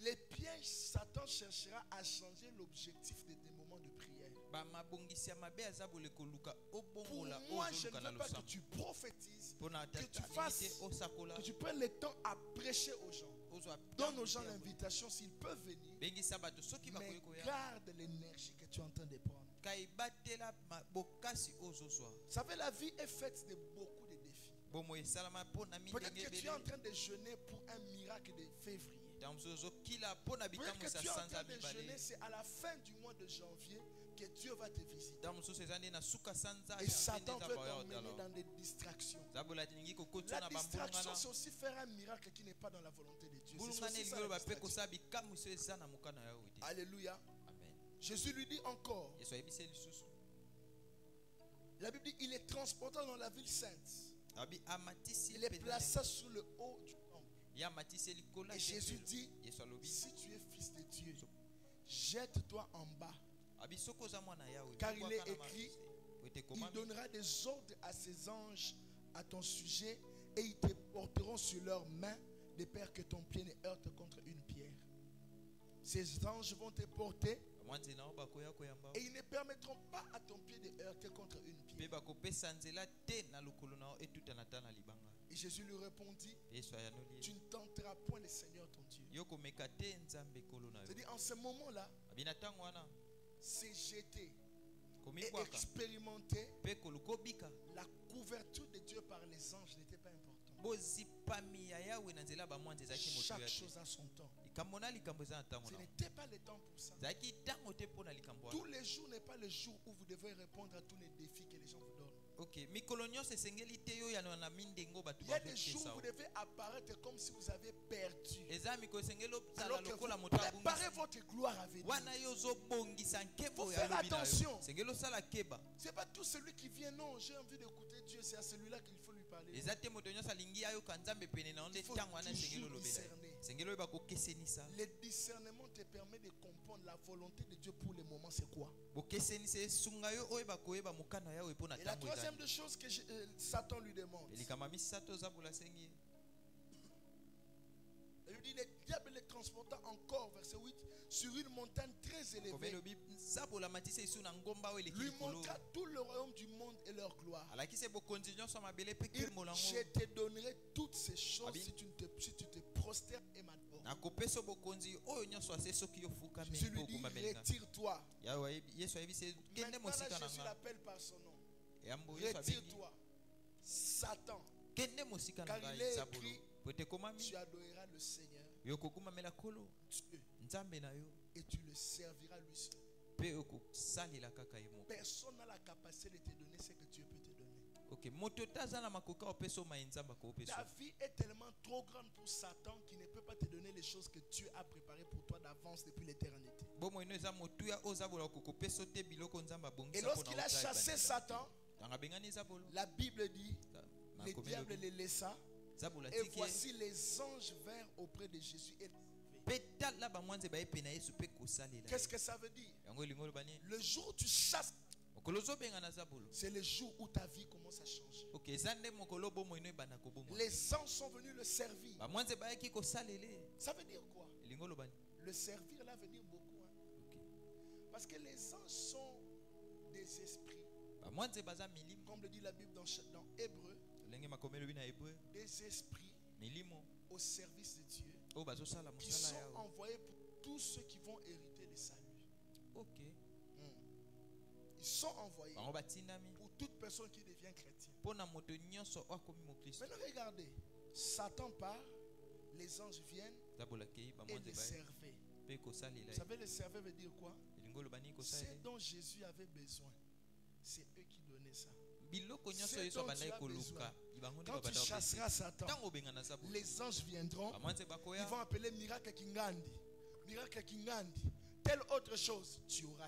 Les pièges, Satan cherchera à changer l'objectif de tes moments de prière. Pour moi, je ne veux pas que tu prophétises, que tu fasses, que tu prennes le temps à prêcher aux gens. Donne aux gens l'invitation s'ils peuvent venir, mais garde l'énergie que tu es en train de prendre. Vous savez, la vie est faite de beaucoup de défis. Peut-être que tu es en train de jeûner pour un miracle de février. Peut-être que tu es en train de jeûner, c'est à la fin du mois de janvier que Dieu va te visiter. Et Satan veut t'emmener dans des distractions. La distraction, c'est aussi faire un miracle qui n'est pas dans la volonté de Dieu. Alléluia. Jésus lui dit encore. La Bible dit il est transporté dans la ville sainte. Il est placé sur le haut du temple. Et Jésus dit, si tu es fils de Dieu, jette-toi en bas. Car il est écrit, il donnera des ordres à ses anges à ton sujet et ils te porteront sur leurs mains de peur que ton pied ne heurte contre une pierre. Ces anges vont te porter et ils ne permettront pas à ton pied de heurter contre une pierre. Et Jésus lui répondit, tu ne tenteras point le Seigneur ton Dieu. C'est-à-dire en ce moment-là, c'est jeter et expérimenter la couverture de Dieu par les anges n'était pas important. Chaque chose a son temps. Ce n'était pas le temps pour ça. Tous les jours n'est pas le jour où vous devez répondre à tous les défis que les gens vous donnent. Il y a des jours où vous devez apparaître comme si vous avez perdu. Alors que vous préparez votre gloire à venir. Il faut faire attention. Ce n'est pas tout celui qui vient, non, j'ai envie d'écouter Dieu, c'est à celui-là qu'il faut lui parler. Il faut toujours discerner. Le discernement te permet de comprendre la volonté de Dieu pour le moment, c'est quoi. Et la troisième des choses que Satan lui demande, il lui dit, le diable les transporta encore, verset 8, sur une montagne très élevée. Lui montra tout le royaume du monde et leur gloire. Je te donnerai toutes ces choses si tu te prosternes et m'adores. Jésus lui dit, retire-toi. Maintenant là, Jésus l'appelle par son nom. Retire-toi, Satan. Car il est écrit, tu adoreras le Seigneur Dieu, et tu le serviras lui seul. Personne n'a la capacité de te donner ce que Dieu peut te donner. Ta vie est tellement trop grande pour Satan qu'il ne peut pas te donner les choses que Dieu a préparées pour toi d'avance depuis l'éternité. Et lorsqu'il a chassé Satan, la Bible dit, le diable les laissa. Et voici les anges vinrent auprès de Jésus et qu'est-ce que ça veut dire? Le jour où tu chasses, c'est le jour où ta vie commence à changer. Les anges sont venus le servir. Ça veut dire quoi? Le servir là veut dire beaucoup. Parce que les anges sont des esprits. Comme le dit la Bible dans Hébreu, des esprits au service de Dieu qui sont envoyés pour tous ceux qui vont hériter le salut. Ils sont envoyés pour toute personne qui devient chrétien. Maintenant regardez, Satan part, les anges viennent et les servaient. Vous savez, le servir veut dire quoi? Ce dont Jésus avait besoin, c'est eux qui donnaient ça. C'est dont tu as besoin. Quand tu chasseras Satan, les anges viendront, ils vont appeler miracle Kingandi, miracle Kingandi, telle autre chose, tu auras.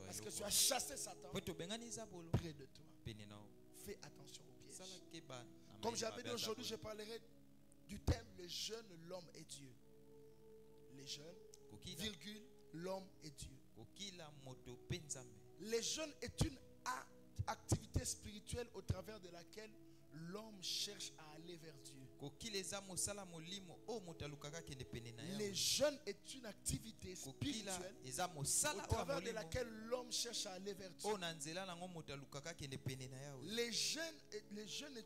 Parce que tu as chassé Satan près de toi. Fais attention aux pièges. Comme j'avais dit aujourd'hui, je parlerai du thème les jeunes, l'homme et Dieu. Les jeunes, virgule, l'homme et Dieu. Les jeunes est une activité spirituelle au travers de laquelle l'homme cherche à aller vers Dieu. Les jeunes est une activité spirituelle au travers de laquelle l'homme cherche à aller vers Dieu. Les jeunes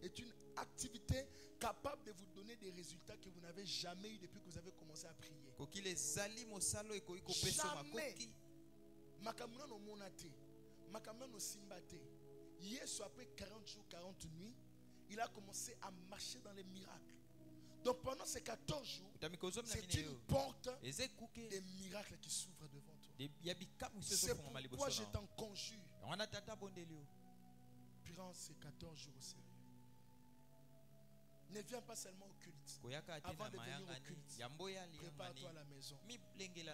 est une activité capable de vous donner des résultats que vous n'avez jamais eu depuis que vous avez commencé à prier. Jamais. Makamuna no monate, makamuna no simbate. Yesu après 40 jours, 40 nuits, il a commencé à marcher dans les miracles. Donc pendant ces 14 jours, c'est une porte des miracles qui s'ouvrent devant toi. C'est pourquoi je t'en conjure. Prends ces 14 jours au sérieux. Ne viens pas seulement au culte. Avant de venir au culte, prépare-toi à la maison.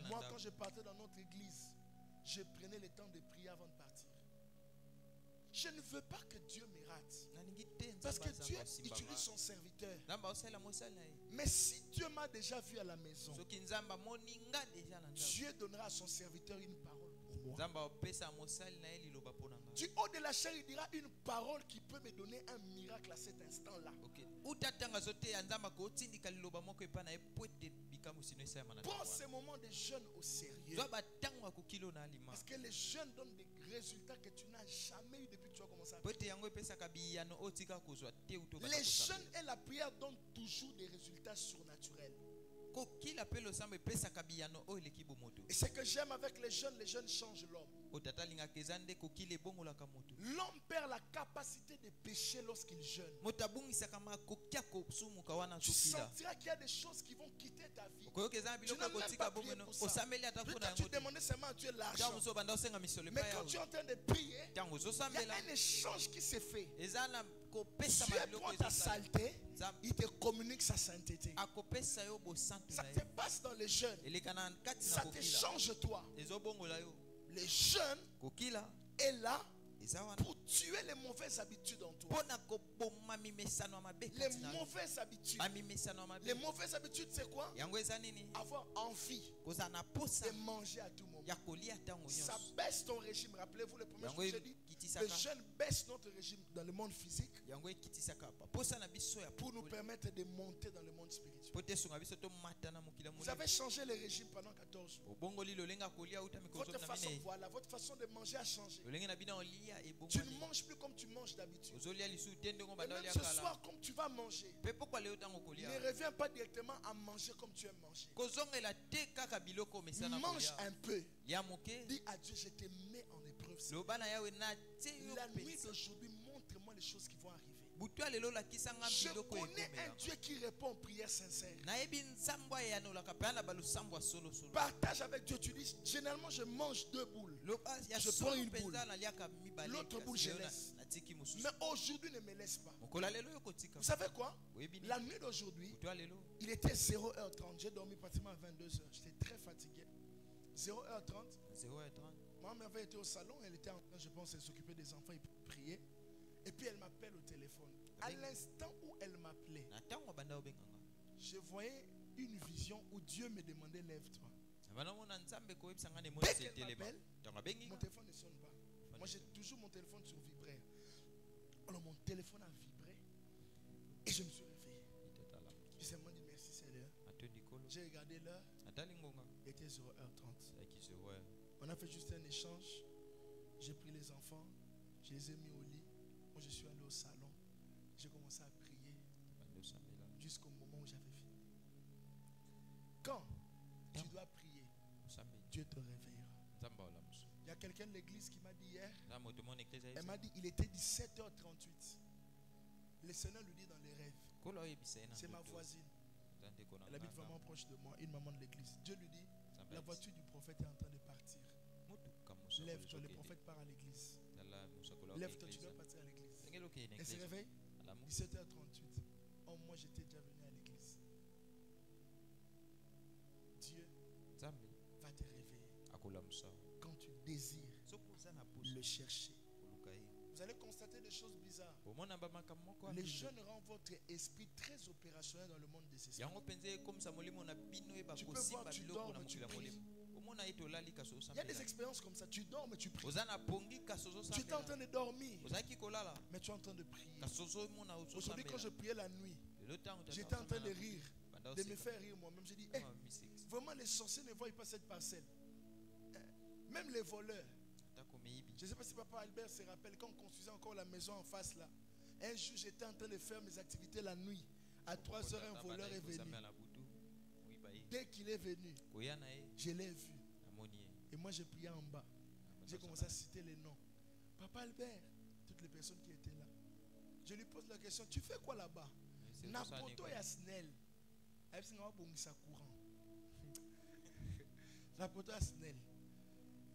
Moi, quand je partais dans notre église, je prenais le temps de prier avant de partir. Je ne veux pas que Dieu me rate. Parce que Dieu utilise son serviteur. Mais si Dieu m'a déjà vu à la maison, Dieu donnera à son serviteur une parole pour moi. Du haut de la chair, il dira une parole qui peut me donner un miracle à cet instant-là. Prends ce moment de jeûne au sérieux. Parce que les jeunes donnent des résultats que tu n'as jamais eu depuis que tu as commencé à prier. Les jeûnes et la prière donnent toujours des résultats surnaturels. Et ce que j'aime avec les jeunes changent l'homme. L'homme perd la capacité de pécher lorsqu'il jeûne. Tu sentiras qu'il y a des choses qui vont quitter ta vie. Tu n'as même pas prié pour ça. Peut-être tu demandais seulement à Dieu l'argent. Mais quand tu es en train de prier, il y a un échange qui s'est fait. Dieu prend ta saleté, il te communique sa sainteté. Ça te passe dans les jeûnes. Ça te change toi. Les jeunes est là pour tuer les mauvaises habitudes en toi. Les mauvaises habitudes. Les mauvaises habitudes, c'est quoi? Avoir envie de manger à tout moment. Ça baisse ton régime. Rappelez-vous le premier jour que j'ai dit, les jeunes baissent notre régime dans le monde physique pour nous permettre de monter dans le monde spirituel. Vous avez changé le régime pendant 14 jours. Votre façon de manger a changé. Tu ne manges plus comme tu manges d'habitude. Même ce soir, comme tu vas manger, ne reviens pas directement à manger comme tu aimes manger. Mange un peu. Dis à Dieu, je te mets en épreuve. La nuit d'aujourd'hui, montre-moi les choses qui vont arriver. Je connais un Dieu qui répond aux prières sincères. Partage avec Dieu. Tu dis, généralement je mange 2 boules. Je prends une boule. L'autre boule je laisse. Mais aujourd'hui ne me laisse pas. Vous savez quoi? La nuit d'aujourd'hui, il était 0h30. J'ai dormi pratiquement à 22h. J'étais très fatigué. 0h30. Maman avait été au salon. Elle était en train, je pense, de s'occuper des enfants et prier. Et puis elle m'appelle au téléphone. À l'instant où elle m'appelait, je voyais une vision où Dieu me demandait lève-toi. Dès qu'elle m'appelle, mon téléphone ne sonne pas. Moi j'ai toujours mon téléphone sur vibreur. Alors mon téléphone a vibré et je me suis réveillé. J'ai seulement dit merci Seigneur. J'ai regardé l'heure. Il était 0h30. On a fait juste un échange. J'ai pris les enfants, je les ai mis au lit. Moi, je suis allé au salon. J'ai commencé à prier jusqu'au moment où j'avais fini. Quand tu dois prier, Dieu te réveillera. Il y a quelqu'un de l'église qui m'a dit hier. Elle m'a dit il était 17h38. Le Seigneur lui dit dans les rêves. C'est ma voisine. Elle habite vraiment proche de moi, une maman de l'église. Dieu lui dit la voiture du prophète est en train de partir. Lève-toi, le prophète part à l'église. Lève-toi, tu dois partir à l'église. Elle se réveille 17h38. Oh, moi j'étais déjà venu à l'église. Dieu va te réveiller quand tu désires le chercher. Vous allez constater des choses bizarres. Les jeunes rendent votre esprit très opérationnel dans le monde des esprits. Tu peux voir, tu dors, mais tu pries. Il y a des expériences comme ça. Tu dors, mais tu pries. Tu es en train de dormir, mais tu es en train de prier. Aujourd'hui, quand je priais la nuit, j'étais en train de rire, de me faire rire moi-même. J'ai dit, hey, vraiment, les sorciers ne voient pas cette parcelle. Même les voleurs. Je ne sais pas si papa Albert se rappelle, quand on construisait encore la maison en face là, un jour j'étais en train de faire mes activités la nuit. À 3 heures, un voleur est venu. Dès qu'il est venu, je l'ai vu. Et moi j'ai prié en bas. J'ai commencé à citer les noms. Papa Albert, toutes les personnes qui étaient là. Je lui pose la question, tu fais quoi là-bas? Napoto et Asnel. Napoto et Asnel.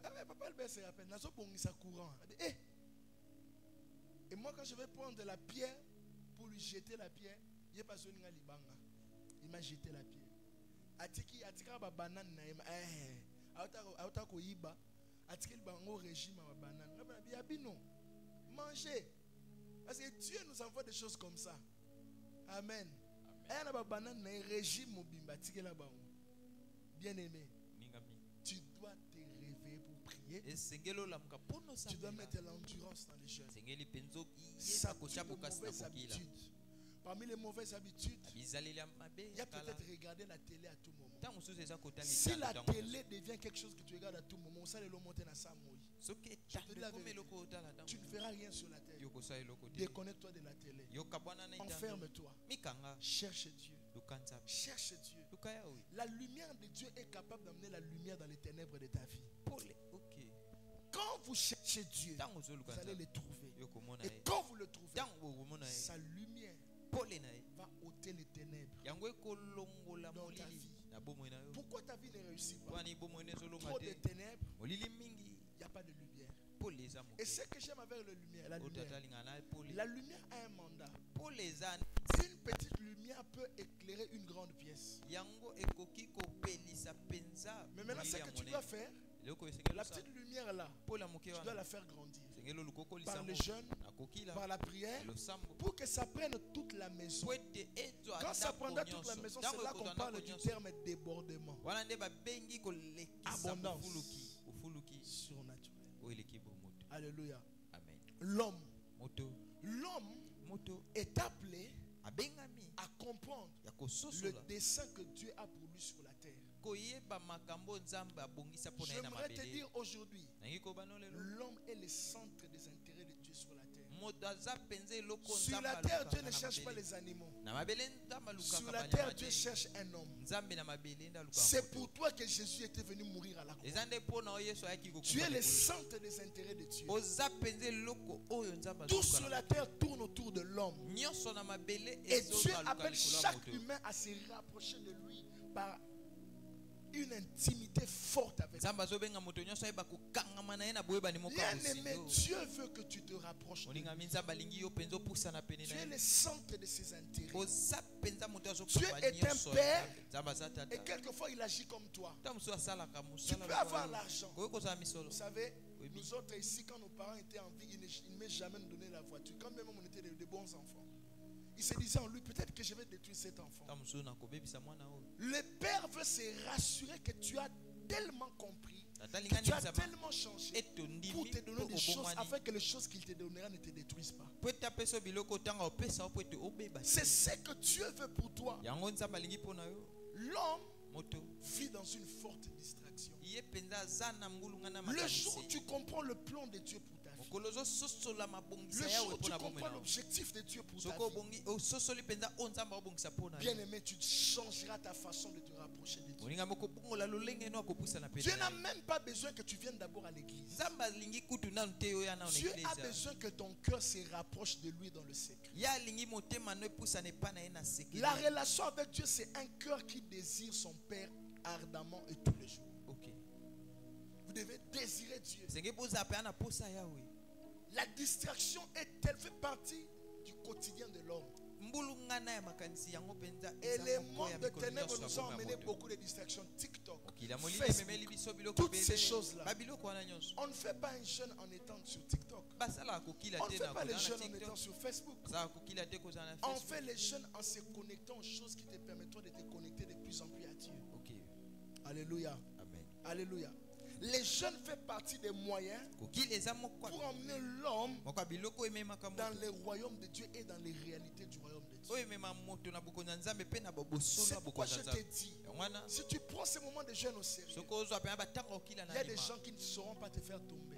Papa Albert se rappelle, Nazo Bongisa courant. Et moi, quand je vais prendre la pierre pour lui jeter la pierre, il m'a jeté la pierre. Atiki ba banane na ema auta ko yiba atiki bango régime ba banane. Yabino manger. Parce que Dieu nous envoie des choses comme ça. Amen. Amen. Ba banane na régime mobimba atiki la bango. Bien-aimé. Tu dois te réveiller pour prier. Tu dois mettre l'endurance dans les jeunes. Ça tue les mauvaises habitudes. Parmi les mauvaises habitudes, il y a peut-être regarder la télé à tout moment. Si la télé devient quelque chose que tu regardes à tout moment, ça le monter dans sa mouille. Tu ne feras rien sur la terre. Déconnecte-toi de la télé. Enferme-toi. Cherche Dieu. Cherche Dieu. La lumière de Dieu est capable d'amener la lumière dans les ténèbres de ta vie. Quand vous cherchez Dieu, vous allez le trouver. Et quand vous le trouvez, sa lumière va ôter les ténèbres dans ta vie. Pourquoi ta vie ne réussit pas? Trop de ténèbres, il n'y a pas de lumière. Et ce que j'aime avec la lumière a un mandat. Une petite lumière peut éclairer une grande pièce. Mais maintenant, ce que tu dois faire, la petite lumière là, tu dois la faire grandir par les jeunes, par la prière, pour que ça prenne toute la maison. Quand ça prendra toute la maison, c'est là qu'on parle du terme débordement, abondance surnaturelle. Alléluia. L'homme est appelé à comprendre le dessein que Dieu a pour lui sur la terre. J'aimerais te dire aujourd'hui, l'homme est le centre des intérêts de Dieu sur la terre. Sur la terre, Dieu ne cherche pas les animaux. Sur la terre, Dieu cherche un homme. C'est pour toi que Jésus était venu mourir à la croix. Tu es le centre des intérêts de Dieu. Tout sur la terre tourne autour de l'homme. Et Dieu appelle chaque humain à se rapprocher de lui par une intimité forte avec lui. Bien-aimé, Dieu veut que tu te rapproches de lui. Tu es le centre de ses intérêts. Dieu est un père et quelquefois il agit comme toi. Tu peux avoir l'argent. Vous savez, nous autres ici, quand nos parents étaient en vie, ils ne m'ont jamais donné la voiture. Quand même on était de bons enfants, il se disait en lui, peut-être que je vais détruire cet enfant. Le père veut se rassurer que tu as tellement compris, que tu as tellement changé pour te donner des choses afin que les choses qu'il te donnera ne te détruisent pas. C'est ce que Dieu veut pour toi. L'homme vit dans une forte distraction. Le jour où tu comprends le plan de Dieu pour ta vie, le jour où tu comprends l'objectif de Dieu pour ta vie, bien aimé, tu changeras ta façon de te rapprocher de Dieu. Dieu n'a même pas besoin que tu viennes d'abord à l'église. Dieu a besoin que ton cœur se rapproche de lui dans le secret. La relation avec Dieu, c'est un cœur qui désire son Père ardemment et tous les jours. Vous devez désirer Dieu. La distraction elle fait partie du quotidien de l'homme. Et les mondes de ténèbres nous ont emmené beaucoup de distractions. TikTok, Facebook, toutes ces choses-là. On ne fait pas un jeûne en étant sur TikTok. On ne fait pas les jeûnes en étant sur Facebook. On fait les jeûnes en se connectant aux choses qui te permettront de te connecter de plus en plus à Dieu. Alléluia. Amen. Alléluia. Les jeûnes font partie des moyens pour emmener l'homme dans le royaume de Dieu et dans les réalités du royaume de Dieu. C'est pourquoi je te dis, si tu prends ce moment de jeûne au sérieux, il y a des gens qui ne sauront pas te faire tomber.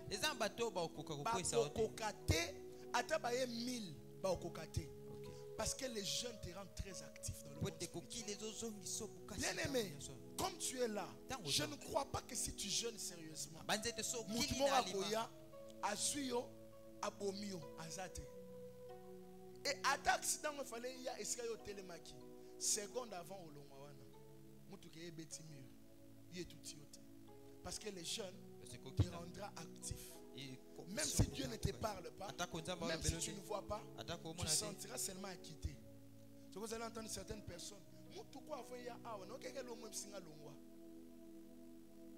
Parce que les jeunes te rendent très actifs dans le monde spirituel. Bien aimé, comme tu es là, je ne crois pas que si tu jeûnes sérieusement, et à l'accident, il fallait y a escalier au télémaki. Seconde avant au long, parce que les jeunes te rendra actifs. Même si Dieu ne te parle pas, même si tu ne vois pas, tu sentiras seulement acquitté. C'est que vous allez entendre certaines personnes.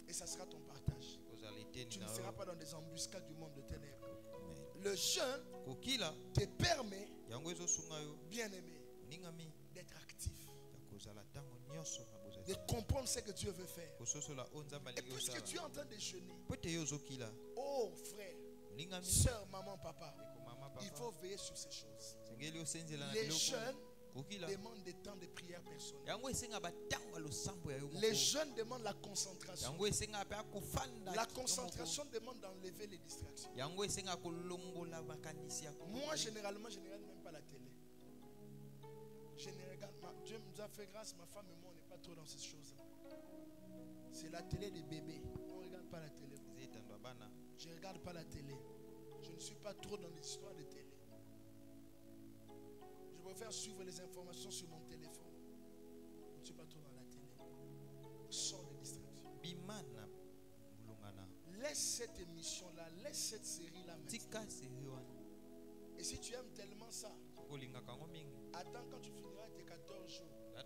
Et ça sera ton partage. Tu ne seras pas dans des embuscades du monde de ténèbres. Le jeûne te permet, bien aimé, d'être actif, de comprendre ce que Dieu veut faire. Et puisque tu es en train de jeûner, oh frère, soeur, maman, papa, il faut veiller sur ces choses. Les jeunes demandent des temps de prière personnelle. Les jeunes demandent la concentration. La concentration demande d'enlever les distractions. Moi, généralement, je ne regarde même pas la télé. Dieu nous a fait grâce, ma femme et moi, on n'est pas trop dans ces choses-là. C'est la télé des bébés. On ne regarde pas la télé. Je ne regarde pas la télé. Je ne suis pas trop dans les histoires de télé. Je préfère suivre les informations sur mon téléphone. Je ne suis pas trop dans la télé. Sors des distractions. Laisse cette émission-là, laisse cette série-là maintenant. Et si tu aimes tellement ça, attends quand tu finiras tes 14 jours. Tu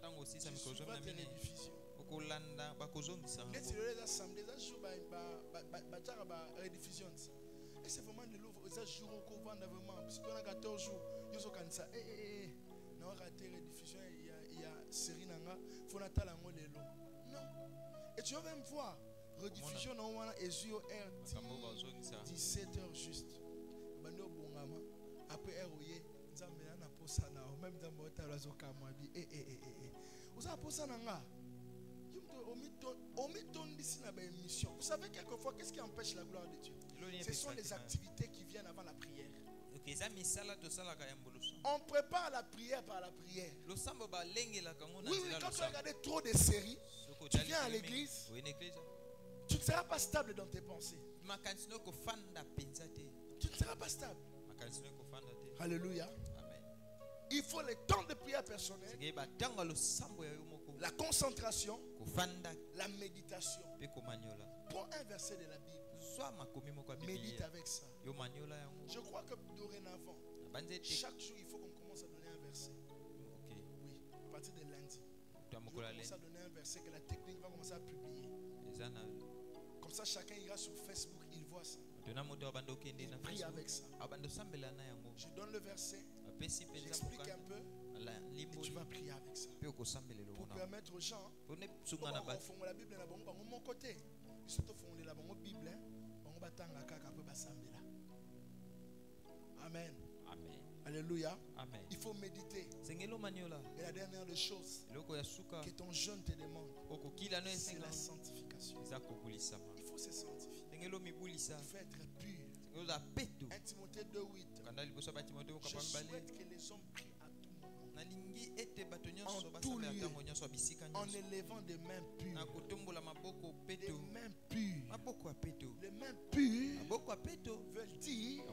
suivras tes rediffusions. Et c'est vraiment de l'ouvre. Les jours où on vend vraiment. Parce qu'on a 14 jours. Nous sommes ça. Non, raté rediffusion. Il y a série Nanga. Faut n'attendre un lelo. Non. Et tu vas même voir. Rediffusion non wana ezio R 17h juste. Bando bongama. Après ROY. Nzambela na posa na. Même nzambela talazo kamwabi. Vous avez posé Nanga. Vous savez quelquefois qu'est-ce qui empêche la gloire de Dieu? Ce sont les activités qui viennent avant la prière. On prépare la prière par la prière. Oui, quand tu regardes trop de séries, tu viens à l'église, tu ne seras pas stable dans tes pensées. Tu ne seras pas stable. Alléluia. Il faut le temps de prière personnelle, la concentration, la méditation. Prends un verset de la Bible, médite avec ça. Je crois que dorénavant, chaque jour il faut qu'on commence à donner un verset. Oui, à partir de lundi, je vais commencer à donner un verset que la technique va commencer à publier. Comme ça chacun ira sur Facebook, il voit ça. Il prie avec ça. Je donne le verset, j'explique un peu et tu vas prier avec ça. Pour permettre aux gens, on la Bible de mon côté. La Bible, Amen. Amen. Alléluia. Amen. Il faut méditer. Et la dernière des choses que ton jeûne te demande, c'est la sanctification. Il faut se sanctifier. Il faut être pur. 1 Timothée 2:8. Je souhaite que les hommes prient à tout moment, en tout lieu, en élevant des mains pures. Des mains pures. Les mains pures veulent dire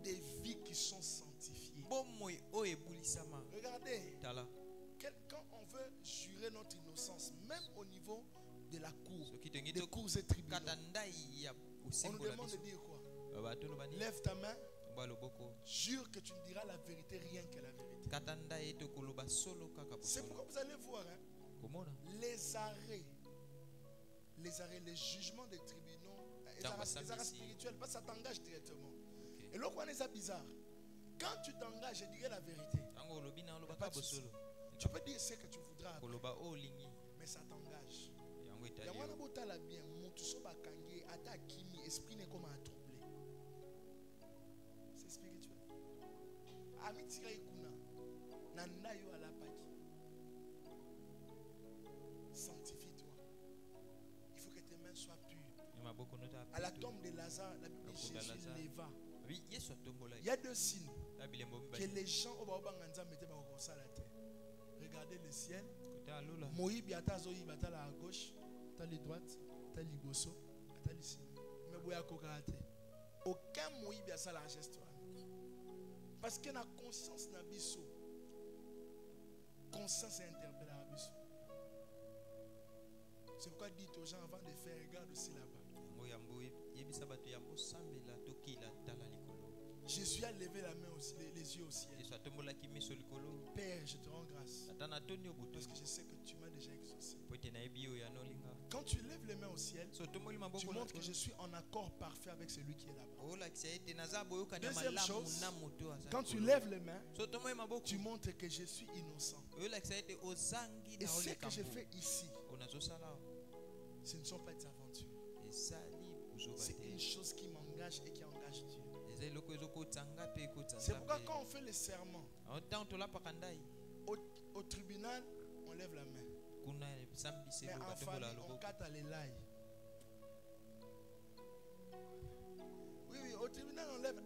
des vies qui sont sanctifiées. Regardez, quand on veut jurer notre innocence, même au niveau de la cour, des cours et tribunaux. On nous demande de dire quoi? Lève ta main. Jure que tu ne diras la vérité, rien que la vérité. C'est pourquoi vous allez voir les arrêts, les jugements des tribunaux, les arrêts spirituels, parce que ça t'engage directement. Et là, on est bizarre. Quand tu t'engages, je dirais la vérité. Tu peux dire ce que tu voudras, mais ça t'engage. C'est spirituel. Sanctifie-toi. Il faut que tes mains soient pures. À la tombe de Lazare, la Bible dit Jésus leva. Il y a deux signes que les gens au regardez le ciel. Moïse à gauche, à droite, à liboso, à ici. Mais aucun Moïse a la geste. Parce que la conscience n'a pas conscience est interpellée à biso. C'est pourquoi dit aux gens avant de faire, regarde aussi là-bas. Jésus a levé la main aussi, les yeux au ciel. Père, je te rends grâce. Parce que je sais que tu m'as déjà exaucé. Quand tu lèves les mains au ciel, tu montres que je suis en accord parfait avec celui qui est là-bas. Deuxième chose, quand tu lèves les mains, tu montres que je suis innocent. Et ce que je fais ici, ce ne sont pas des aventures. C'est une chose qui m'engage et qui engage Dieu. C'est pourquoi quand on fait le serment, au tribunal, on lève la main. Mais en famille, on cata les lailles. Oui, au tribunal, on lève.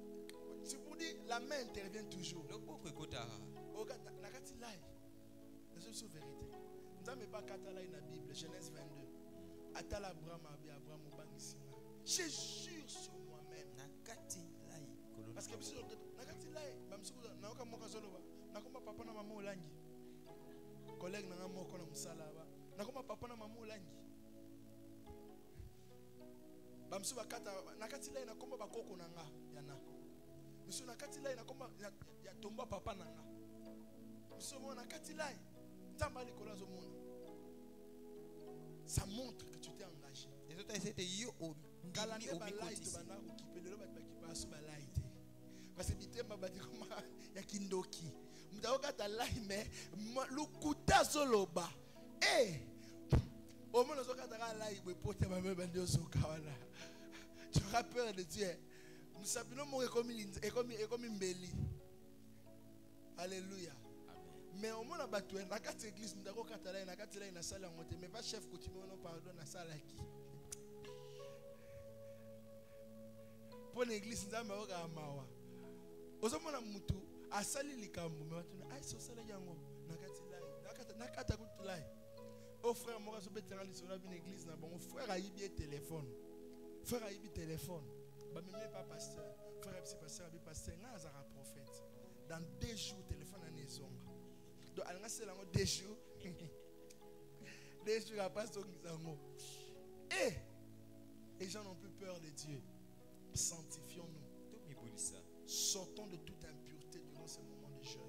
C'est pour dire, la main intervient toujours. C'est une vérité. Nous n'avons pas cata laille dans la Bible, Genèse 22. Atal Abraham, je jure sur moi-même. Parce que papa na maman olangi collègue na moko na musala ba nakoma papa na maman olangi bamsu bakata nakati lai na komba bakoko na nga yana musu nakati lai na komba ya tomba papa na nga musu mo nakati lai nzamba likolo zo mona. Ça montre que tu t'es engagé. Et ça c'était yo au galande ba lai to bana ko kipelelo ba kipa so ba lai te. Parce que bitemba ba dikoma ya kindoki. Mutaoka lai mais lukuta zoloba. Eh au moins nous okata lai bo pote ba me bande ozoka wala. Tu auras peur de Dieu. Nous sabino mo ekomi mbeli. Alléluia. Mais au moins la batoué na kati église ndako katala na kati la na sala ngote mais pas chef coutumier non pardon na sala qui. Pour l'église nzamba oka mawa. Ozomona mutu asali likambo mais batuna ai so sala yango na kati la na kata kutulai. Oh frère moi so betanga lisona bin église na bon frère ayibi téléphone. Frère ayibi téléphone. Ba même pas pasteur. Frère c'est pasteur abi pasteur na azara prophète. Dans 2 jours téléphone na nezonga. Donc, elle a 2 jours. 2 jours après, et les gens n'ont plus peur de Dieu. Sanctifions-nous. Sortons de toute impureté durant ce moment de jeûne.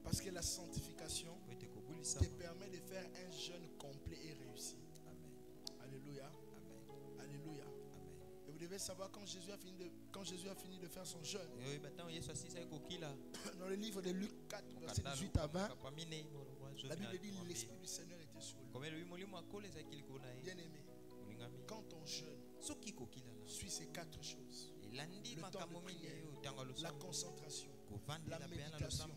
Parce que la sanctification te permet de faire un jeûne complet et réussi. Amen. Alléluia. Amen. Alléluia. Et vous devez savoir quand Jésus a fini de faire son jeûne. Dans le livre de Luc 4, verset 18 à 20, la Bible dit l'Esprit du Seigneur était sur lui. Bien aimé, quand on jeûne, suis ces 4 choses. Le temps de prière, la concentration, la méditation.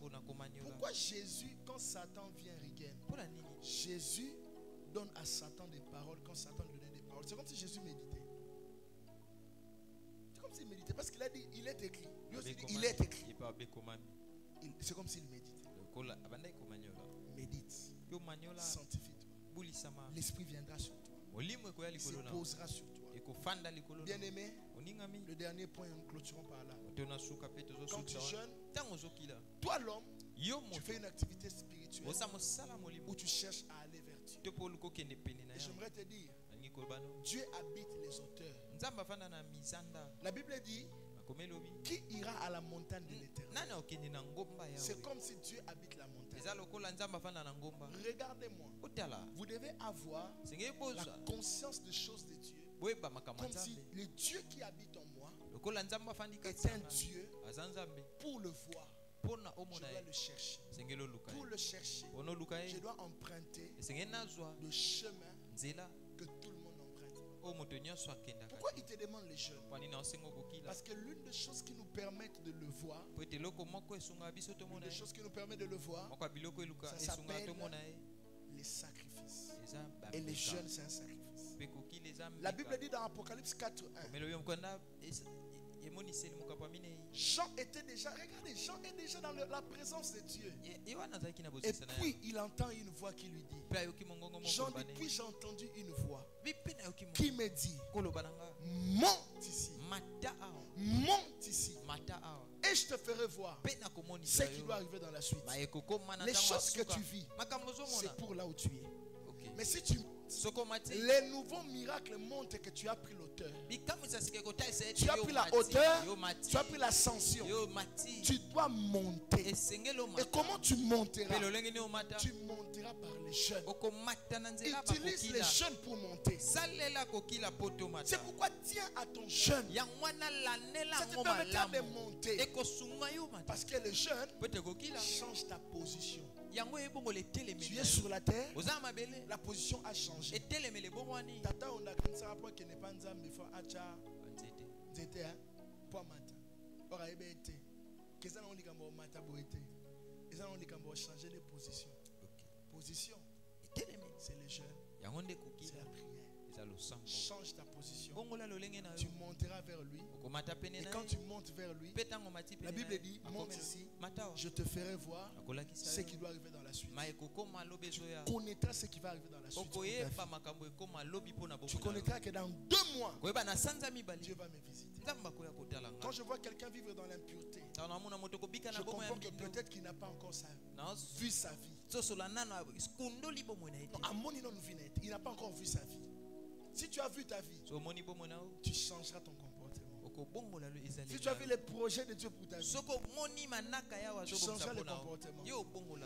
Pourquoi Jésus, quand Satan vient rigaine, Jésus donne à Satan des paroles quand Satan lui donnait des paroles. C'est comme si Jésus méditait. C'est comme s'il méditait. Parce qu'il a dit, il est écrit. Lui aussi dit, il est écrit. C'est comme s'il méditait. Médite. Sanctifie-toi. L'Esprit viendra sur toi. Il se posera sur toi. Bien aimé, le dernier point, nous clôturons par là. Quand tu jeûnes, toi l'homme, Tu fais une activité spirituelle où tu cherches à aller vers Dieu. Et j'aimerais te dire, Dieu habite les auteurs. La Bible dit, qui ira à la montagne de l'Éternel? C'est comme si Dieu habite la montagne. Regardez-moi. Vous devez avoir la conscience des choses de Dieu. Comme si le Dieu qui habite en moi est un Dieu pour le voir. Je dois le chercher. Pour le chercher, je dois emprunter le chemin que tout le monde emprunte. Pourquoi il te demande les jeunes? Parce que l'une des choses qui nous permettent de le voir, ça s'appelle les sacrifices. Et les jeunes, c'est un sacrifice. La Bible dit dans Apocalypse 4:1. Jean était déjà, regardez, Jean est déjà dans la présence de Dieu. Et puis il entend une voix qui lui dit, Jean dit, puis j'ai entendu une voix qui me dit, monte ici, monte ici, et je te ferai voir ce qui doit arriver dans la suite. Les choses que tu vis, c'est pour là où tu es. Mais si les nouveaux miracles montrent que tu as pris l'auteur. Tu as pris la hauteur, tu as pris l'ascension. Tu dois monter. Et comment tu monteras? Tu monteras par les jeunes. Utilise les jeunes pour monter. C'est pourquoi tiens à ton jeune. Ça te permettra de monter. Parce que le jeune change ta position. Tu es sur la terre, la position a changé. Tata on a comme ça qui n'est pas nzambe faut acha nzete pour mata ora ebete keza na likambo mata boete eza na likambo changer les positions. Position c'est le jeûne, c'est la prière. Change ta position. Tu monteras vers lui. Et quand tu montes vers lui, la Bible dit, monte ici, je te ferai voir ce qui doit arriver dans la suite. Tu connaîtras ce qui va arriver dans la suite. Tu connaîtras que dans 2 mois, Dieu va me visiter. Quand je vois quelqu'un vivre dans l'impureté, je comprends que peut-être qu'il n'a pas encore vu sa vie. Il n'a pas encore vu sa vie. Si tu as vu ta vie, tu changeras ton comportement. Si tu as vu les projets de Dieu pour ta vie, tu changeras le comportement.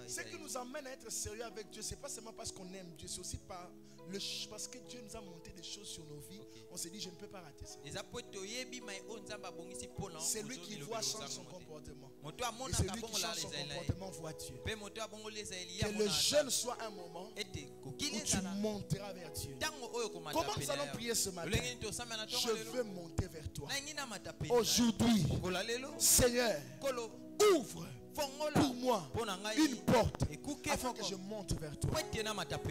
Ce qui nous amène à être sérieux avec Dieu, ce n'est pas seulement parce qu'on aime Dieu, c'est aussi parce que Dieu nous a monté des choses sur nos vies. On s'est dit, je ne peux pas rater ça. C'est lui qui voit changer son comportement. Et celui qui change son comportement voit Dieu. Que le jeûne soit un moment où tu monteras vers Dieu. Comment nous allons prier ce matin? Je veux monter vers toi. Aujourd'hui, Seigneur, ouvre pour moi une porte afin que je monte vers toi.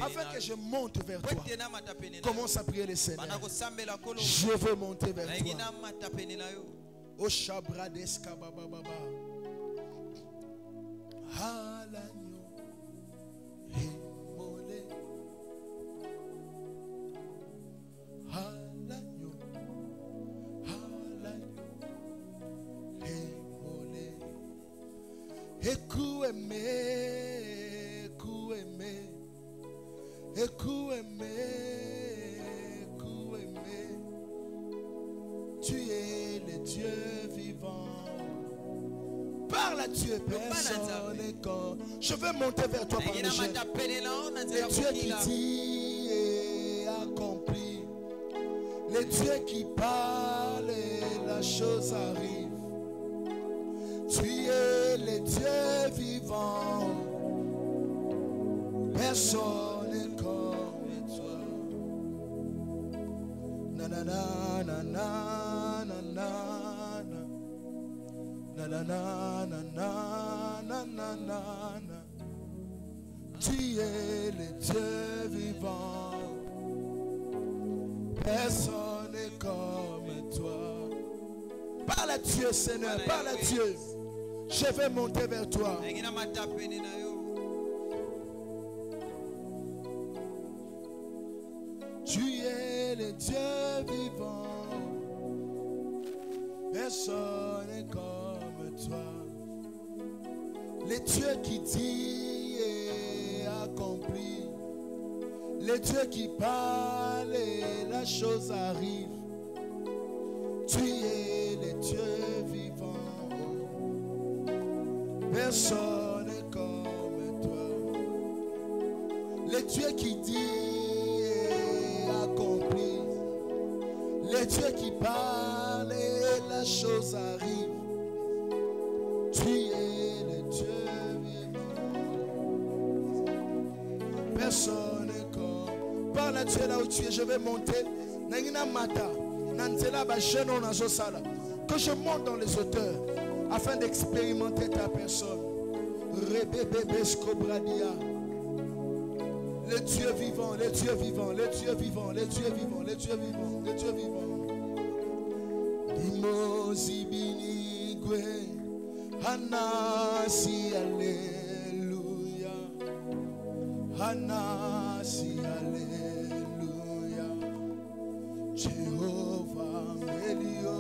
Afin que je monte vers toi. Commence à prier le Seigneur. Je veux monter vers toi. O Shabradeska Baba Baba. Halanyo. Hemole. Halanyo. Halanyo. Hemole. Écoute-moi, écoute-moi, écoute-moi, écoute-moi. Tu es le Dieu vivant. Parle à Dieu, personne n'est comme. Je veux monter vers toi par le jeûne. Le Dieu qui dit et accomplit. Le Dieu qui parle et la chose arrive. Tu es le Dieu vivant. Personne n'est comme toi. Na na na na na na na na na na na na na na. Tu es le Dieu vivant. Personne n'est comme toi. Parle à Dieu, Seigneur, parle à Dieu. Je vais monter vers toi. Tu es le Dieu vivant. Personne n'est comme toi. Le Dieu qui dit et accomplit. Le Dieu qui parle et la chose arrive. Tu es le Dieu vivant. Personne n'est comme toi. Le Dieu qui dit et accomplit. Le Dieu qui parle et la chose arrive. Tu es le Dieu vivant. Personne n'est comme. Parle à Dieu là où tu es. Je vais monter. Que je monte dans les hauteurs afin d'expérimenter ta personne. Le Dieu vivant, le Dieu vivant, le Dieu vivant, le Dieu vivant, le Dieu vivant, le Dieu vivant. Dimozibinigwe, Hanasi, Alléluia, Hanasi, Alléluia, Jéhovah, Melio,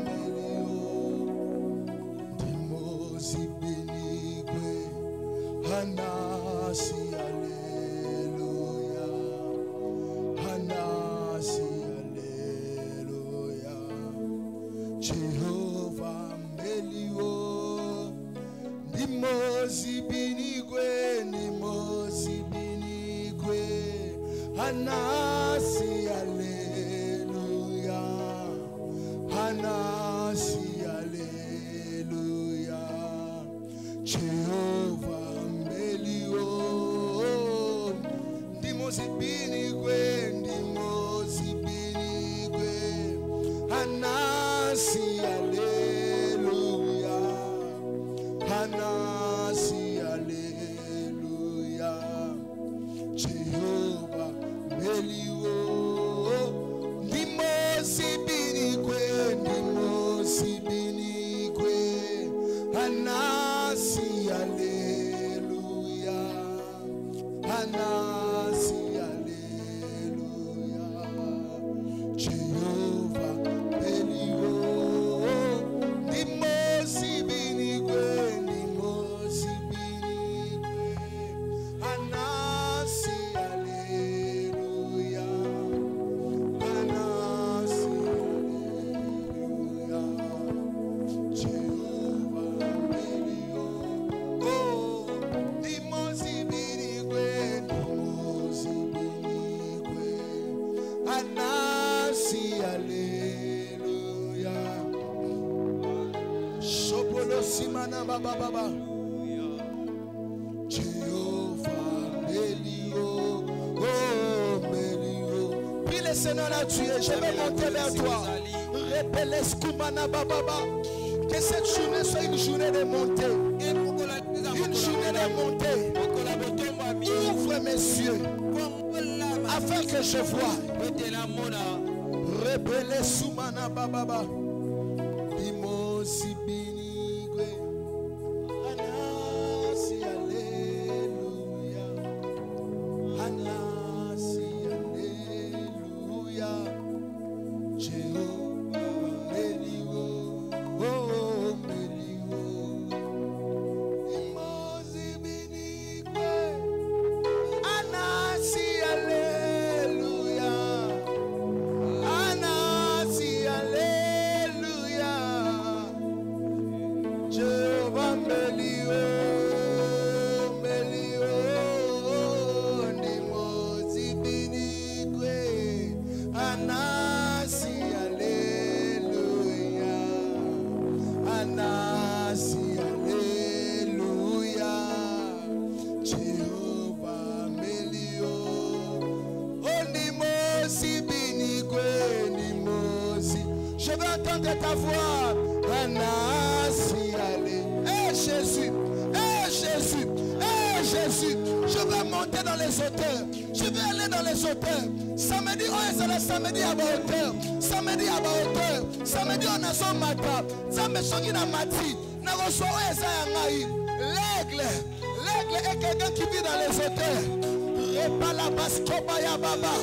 Melio, Dimozibinigwe, Hanasi, Alléluia, Hanasi, Alléluia, Jéhovah, Melio, Dimozibinigwe, Dimozibinigwe, Hanasi, Alléluia, Hanasi, Alléluia, Jéhovah, Melio, Dimozibinigwe, Dimozibinigwe, Hanasi, Alléluia, Hanasi, Alléluia, Jéhovah, Melio, Dimozibinigwe, Dimozibinigwe, Hanasi, Alléluia, Hanasi, Alléluia, Jéhovah, Melio, Dimozibinigwe, Dimozibinigwe, Hanasi, Alléluia, Hanasi, Alléluia, Jéhovah, Melio, oh, Dimozibinigwe, Dimozibinigwe, Hanasi, Alléluia, Shopolo Simana Baba Baba, Jéhovah, Melio, oh Melio. Prie le Seigneur là tu es, je vais monter vers toi. Répèle Skumana Baba. Que cette journée soit une journée de montée. Une journée de montée. Ouvre mes yeux afin que je vois. Répèle Skumana Baba. Dimozibinigwe, Hanasi, Alléluia, Hanasi, Alléluia, Jéhovah, Melio, oh Melio, Dimozibinigwe, Hanasi, Alléluia, Hanasi, Alléluia, Jéhovah, Melio, Melio, Dimozibinigwe, Hanasi, Alléluia, Hanasi, Alléluia, Jéhovah, Melio, oh Dimozibinigwe, Dimozi. Je veux entendre ta voix, Hanasi, Alléluia. Eh Jésus, eh Jésus, eh Jésus, je veux monter dans les hauteurs, je veux aller dans les hauteurs. Samedi, on est là, samedi à ma hauteur, samedi à ma hauteur, samedi on a son matin, samedi on a mati, n'a reçu l'aigle est quelqu'un qui vit dans les hauteurs. Repala baskoba ya baba,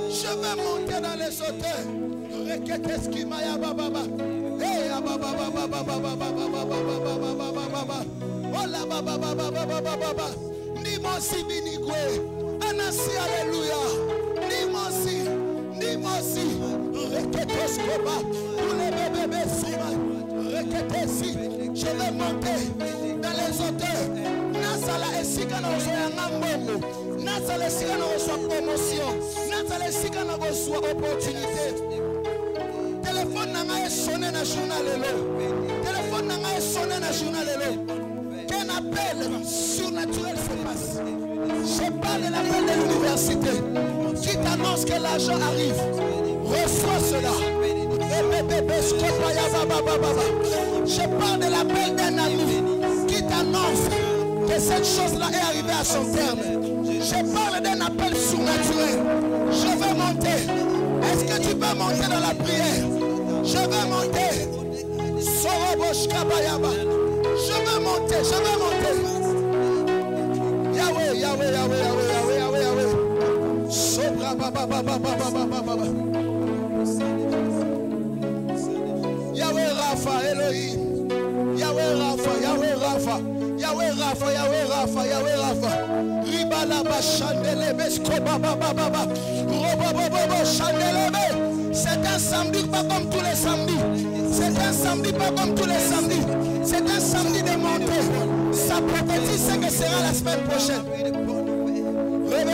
je veux monter dans les hauteurs. Reketeski maya baba, hey ya baba baba baba baba baba baba baba baba. Oh la baba baba baba baba. Ni mosi binigwe. Anasi alléluia. Ni mosi. Ni mosi. Reketoskoba. Tous les bébés sima. Reketesi. Je vais monter dans les hauteurs. Nazala esika na ozoya ngambongo. Nazala esika na ozoya promotion. Nazala esika na ozoya opportunité. Téléphone n'a pas sonné dans le journal. Téléphone n'a pas sonné dans le journal. Qu'un appel surnaturel se passe. Je parle de l'appel de l'université qui t'annonce que l'argent arrive. Reçois cela. Je parle de l'appel d'un ami qui t'annonce que cette chose-là est arrivée à son terme. Je parle d'un appel surnaturel. Je vais monter. Est-ce que tu peux monter dans la prière? Je vais monter. Je vais monter, je vais monter. Yahweh, Yahweh, Yahweh, Yahweh, Yahweh, Yahweh, Yahweh. Sobra baba baba baba baba. Yahweh Rapha, Elohim. Yahweh Rapha, Yahweh Rapha. Yahweh Rapha, Yahweh Rapha, Yahweh Rapha. Ribala Bachandelebe, Skoba Baba Baba. Robo Chandelebe. C'est un samedi pas comme tous les samedis. C'est un samedi pas comme tous les samedis. C'est un samedi de montée. Sa prophétie, c'est que sera la semaine prochaine. Le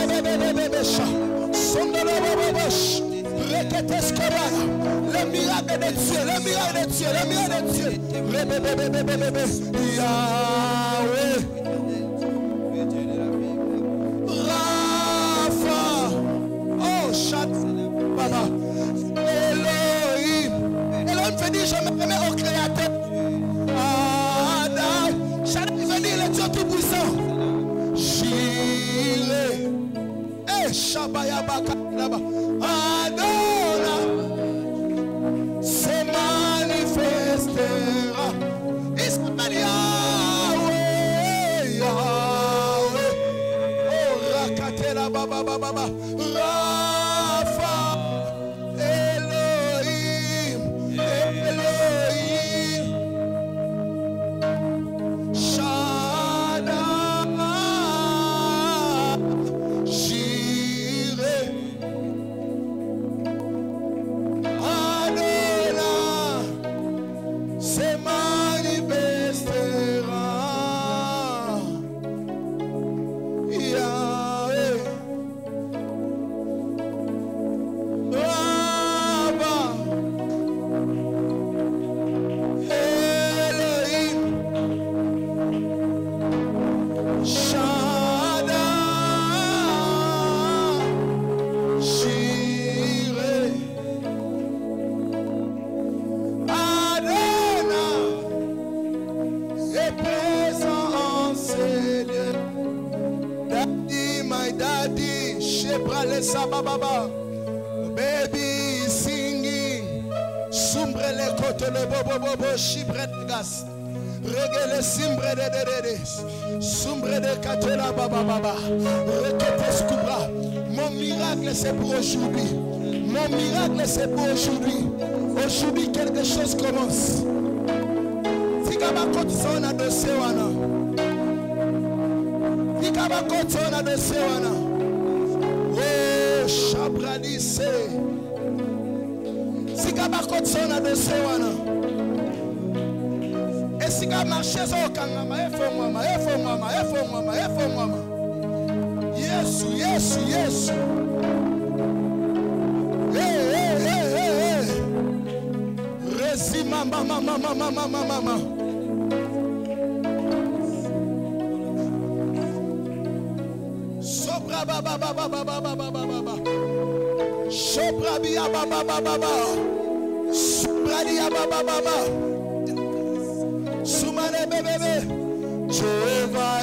miracle de Dieu, le miracle de Dieu, le miracle de Dieu. Yahweh. Rapha. Oh, chat. Baba. Elohim. Elohim fait dire, je me remets au Créateur. Adam. Shaddai veut dire le Dieu tout-puissant. Jireh. Eh, Shabayabaka. Adona se manifestera. Il s'appelle Yahweh, Yahweh. Oh, Rakatela Baba Baba. Rapha. Elohim. Elohim. Shaddai. Jireh. Se manifestera. Yahweh. Abba. Elohim. Shaddai. Jireh. Daddy, my daddy, Shebrale Sababa, baby singing, Sumbre le kote le bobo, Shibre de gas, Regele Simbre de Sumbre de Katola Baba, Rekete Skubra. Mon miracle c'est pour aujourd'hui. Mon miracle c'est pour aujourd'hui. Aujourd'hui quelque chose commence. Sikabakoti sona do sewana. Sikabakoti sona do sewana. Oh, Shabradise. Sikabakoti sona do sewana. Et sikamarche zo kangama efo mama. Yesu. Hey. Resi mama. Sobra baba. Sobra bia baba. Sobra dia baba. Sumane bebe. Jehovah.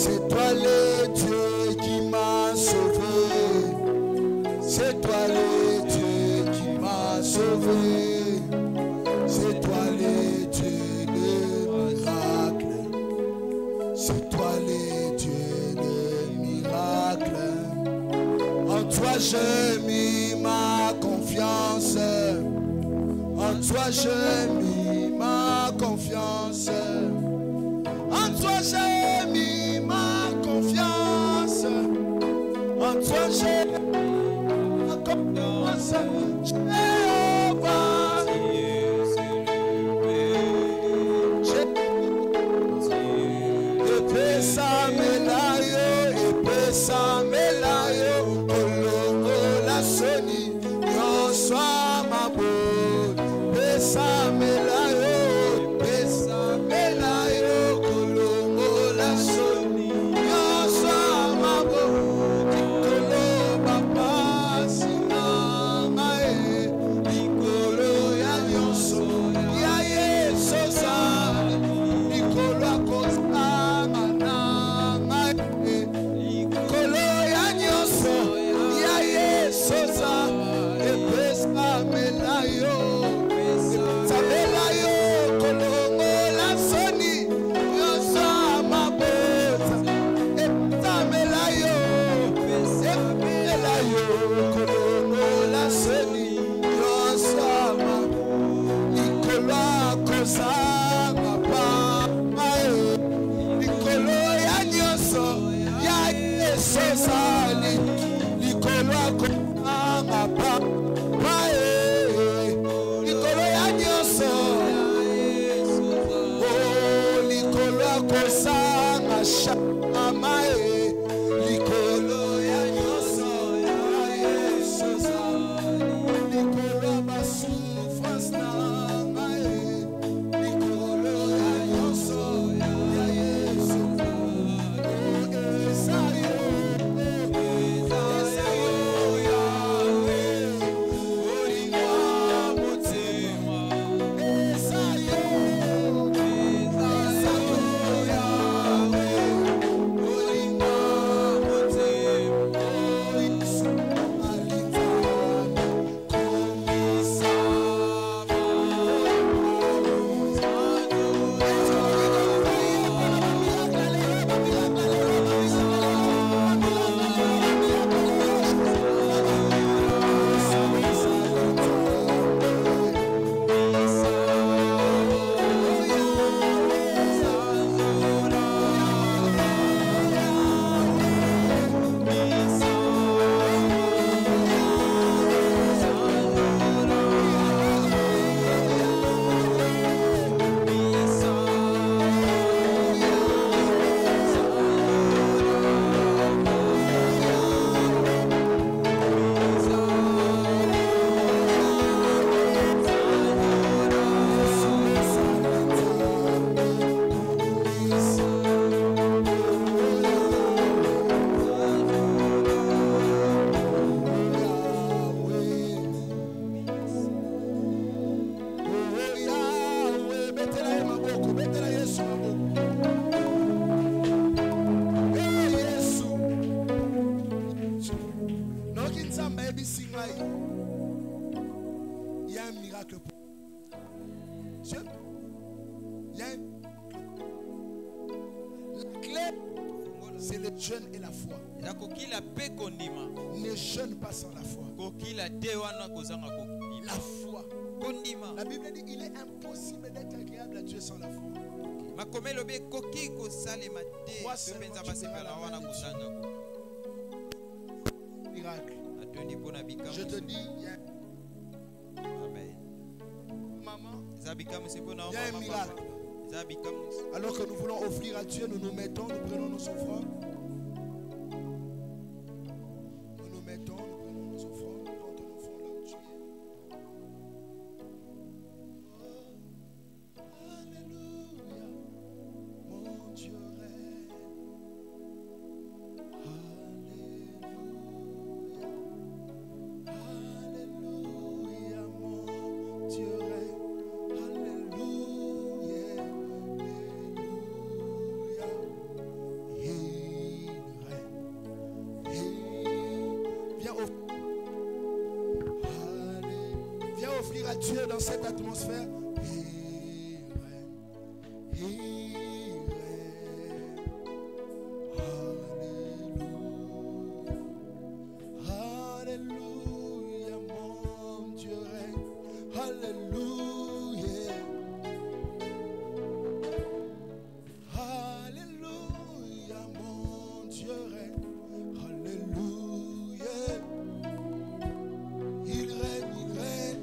C'est toi le Dieu qui m'a sauvé. C'est toi le Dieu qui m'a sauvé. C'est toi le Dieu de miracle. C'est toi le Dieu de miracle. En toi j'ai mis ma confiance. En toi j'ai mis ma confiance. En toi j'ai mis ma confiance. En toi j'ai mis ma confiance. Jéhovah. Epesa melayo, kolongo la soni, yoswa mabo. Epesa melayo, kolongo la soni, yoswa mabo. Kolo baba sinanga likolo ya nyonso, ya yesosa, likolo akosa nanga likolo ya nyonso, ya yesosa, epesa melayo. Il y a un miracle pour Dieu. Il y a la clé, c'est le jeûne et la foi. Ne jeûne pas sans la foi. La foi. La Bible dit il est impossible d'être agréable à Dieu sans la foi. Miracle. Je te dis, il y a maman, il y a un miracle. Alors que nous voulons offrir à Dieu, nous nous mettons, nous prenons nos offrandes. Nous nous mettons, nous prenons nos offrandes, nous comptons nos fonds là où tu es. Oh, alléluia, mon Dieu règne. Alléluia, mon Dieu règne. Alléluia, alléluia. Dieu dans cette atmosphère. Alléluia, mon Dieu règne. Alléluia. Alléluia, mon Dieu règne. Alléluia. Il règne, il règne.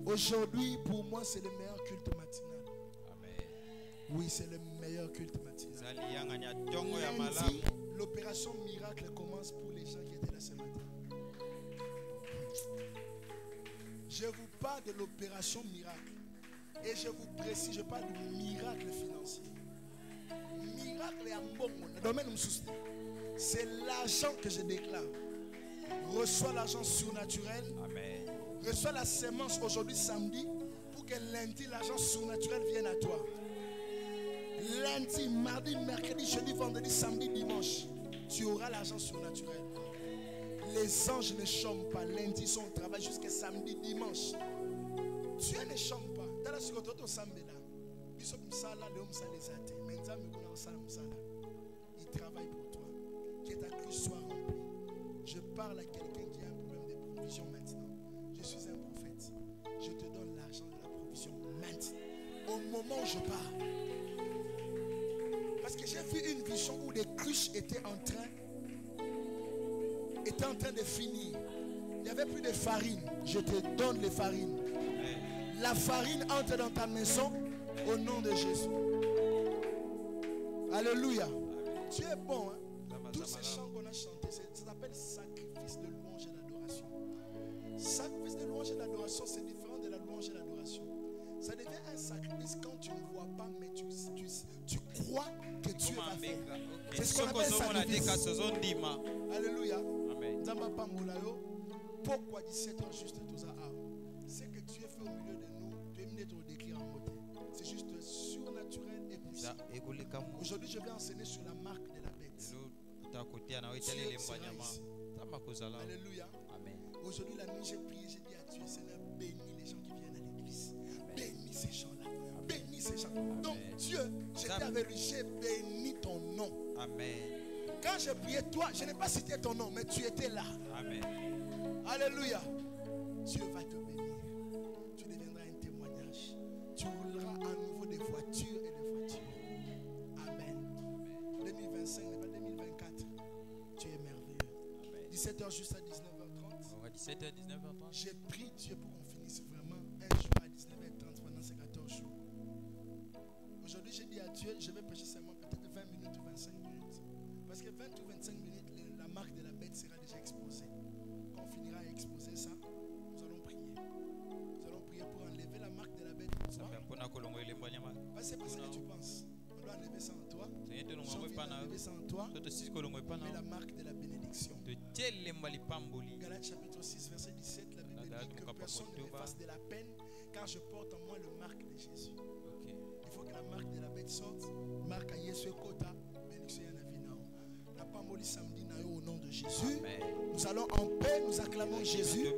Aujourd'hui, pour moi, c'est le meilleur culte matinal. Amen. Oui, c'est le meilleur culte matinal. Lundi, l'opération miracle commence pour les gens qui étaient là ce matin. Je vous parle de l'opération miracle. Et je vous précise, je parle du miracle financier. Miracle et un c'est l'argent que je déclare. Reçois l'argent surnaturel. Amen. Reçois la sémence aujourd'hui samedi pour que lundi l'argent surnaturel vienne à toi. Lundi, mardi, mercredi, jeudi, vendredi, samedi, dimanche, tu auras l'argent surnaturel. Les anges ne chôment pas. Lundi, ils sont au travail jusqu'à samedi, dimanche. Dieu ne chôme pas. Il travaille pour toi. Que ta cruche soit remplie. Je parle à quelqu'un qui a un problème de provision maintenant. Je suis un prophète. Je te donne l'argent de la provision maintenant. Au moment où je parle. Parce que j'ai vu une vision où les cruches étaient en train de finir. Il n'y avait plus de farine. Je te donne les farines. La farine entre dans ta maison au nom de Jésus. Alléluia. Tu es bon. Hein? Tous ces chants qu'on a chantés, ça s'appelle sacrifice de louange et d'adoration. Sacrifice de louange et d'adoration, c'est différent de la louange et l'adoration. Ça devient un sacrifice quand tu ne vois pas, mais tu crois que Dieu va faire. C'est ce qu'on appelle sacrifice. Alléluia. Pourquoi 17h juste tout ça? C'est que Dieu fait au milieu de nous, tu es d'être décrit en mot. C'est juste surnaturel et possible. Aujourd'hui, je vais enseigner sur la marque de la bête. Alléluia. Aujourd'hui, la nuit, j'ai prié, j'ai dit à Dieu, Seigneur, bénis les gens qui viennent à l'église. Bénis ces gens-là. Bénis ces gens. Donc, Dieu, j'étais avec lui, j'ai béni ton nom. Amen. Quand j'ai prié, toi, je n'ai pas cité ton nom, mais tu étais là. Amen. Alléluia. Dieu va te bénir. Tu deviendras un témoignage. Tu rouleras à nouveau des voitures et des voitures. Amen. 2025 n'est pas 2024. Tu es merveilleux. 17h juste à 19h30. 17h, 19h30. J'ai prié Dieu pour qu'on finisse vraiment un jour à 19h30 pendant ces 14 jours. Aujourd'hui, j'ai dit à Dieu, je vais prêcher seulement peut-être 20 minutes ou 25 minutes. Parce que 20 ou 25 minutes, la marque de la bête sera déjà exposée. Quand on finira à exposer ça, nous allons prier. Nous allons prier pour enlever la marque de la bête. Parce que c'est pas ce que tu penses. On doit enlever ça en toi. Si on vient enlever ça en toi, on met la marque de la bénédiction. Galates chapitre 6, verset 17, la Bible dit que personne ne me fasse de la peine car je porte en moi le marque de Jésus. Il faut que la marque de la bête sorte. Marque à Yesu Kota, bénédiction à Navinao. La pamboli samedi au nom de Jésus. Nous allons en paix, nous acclamons Jésus.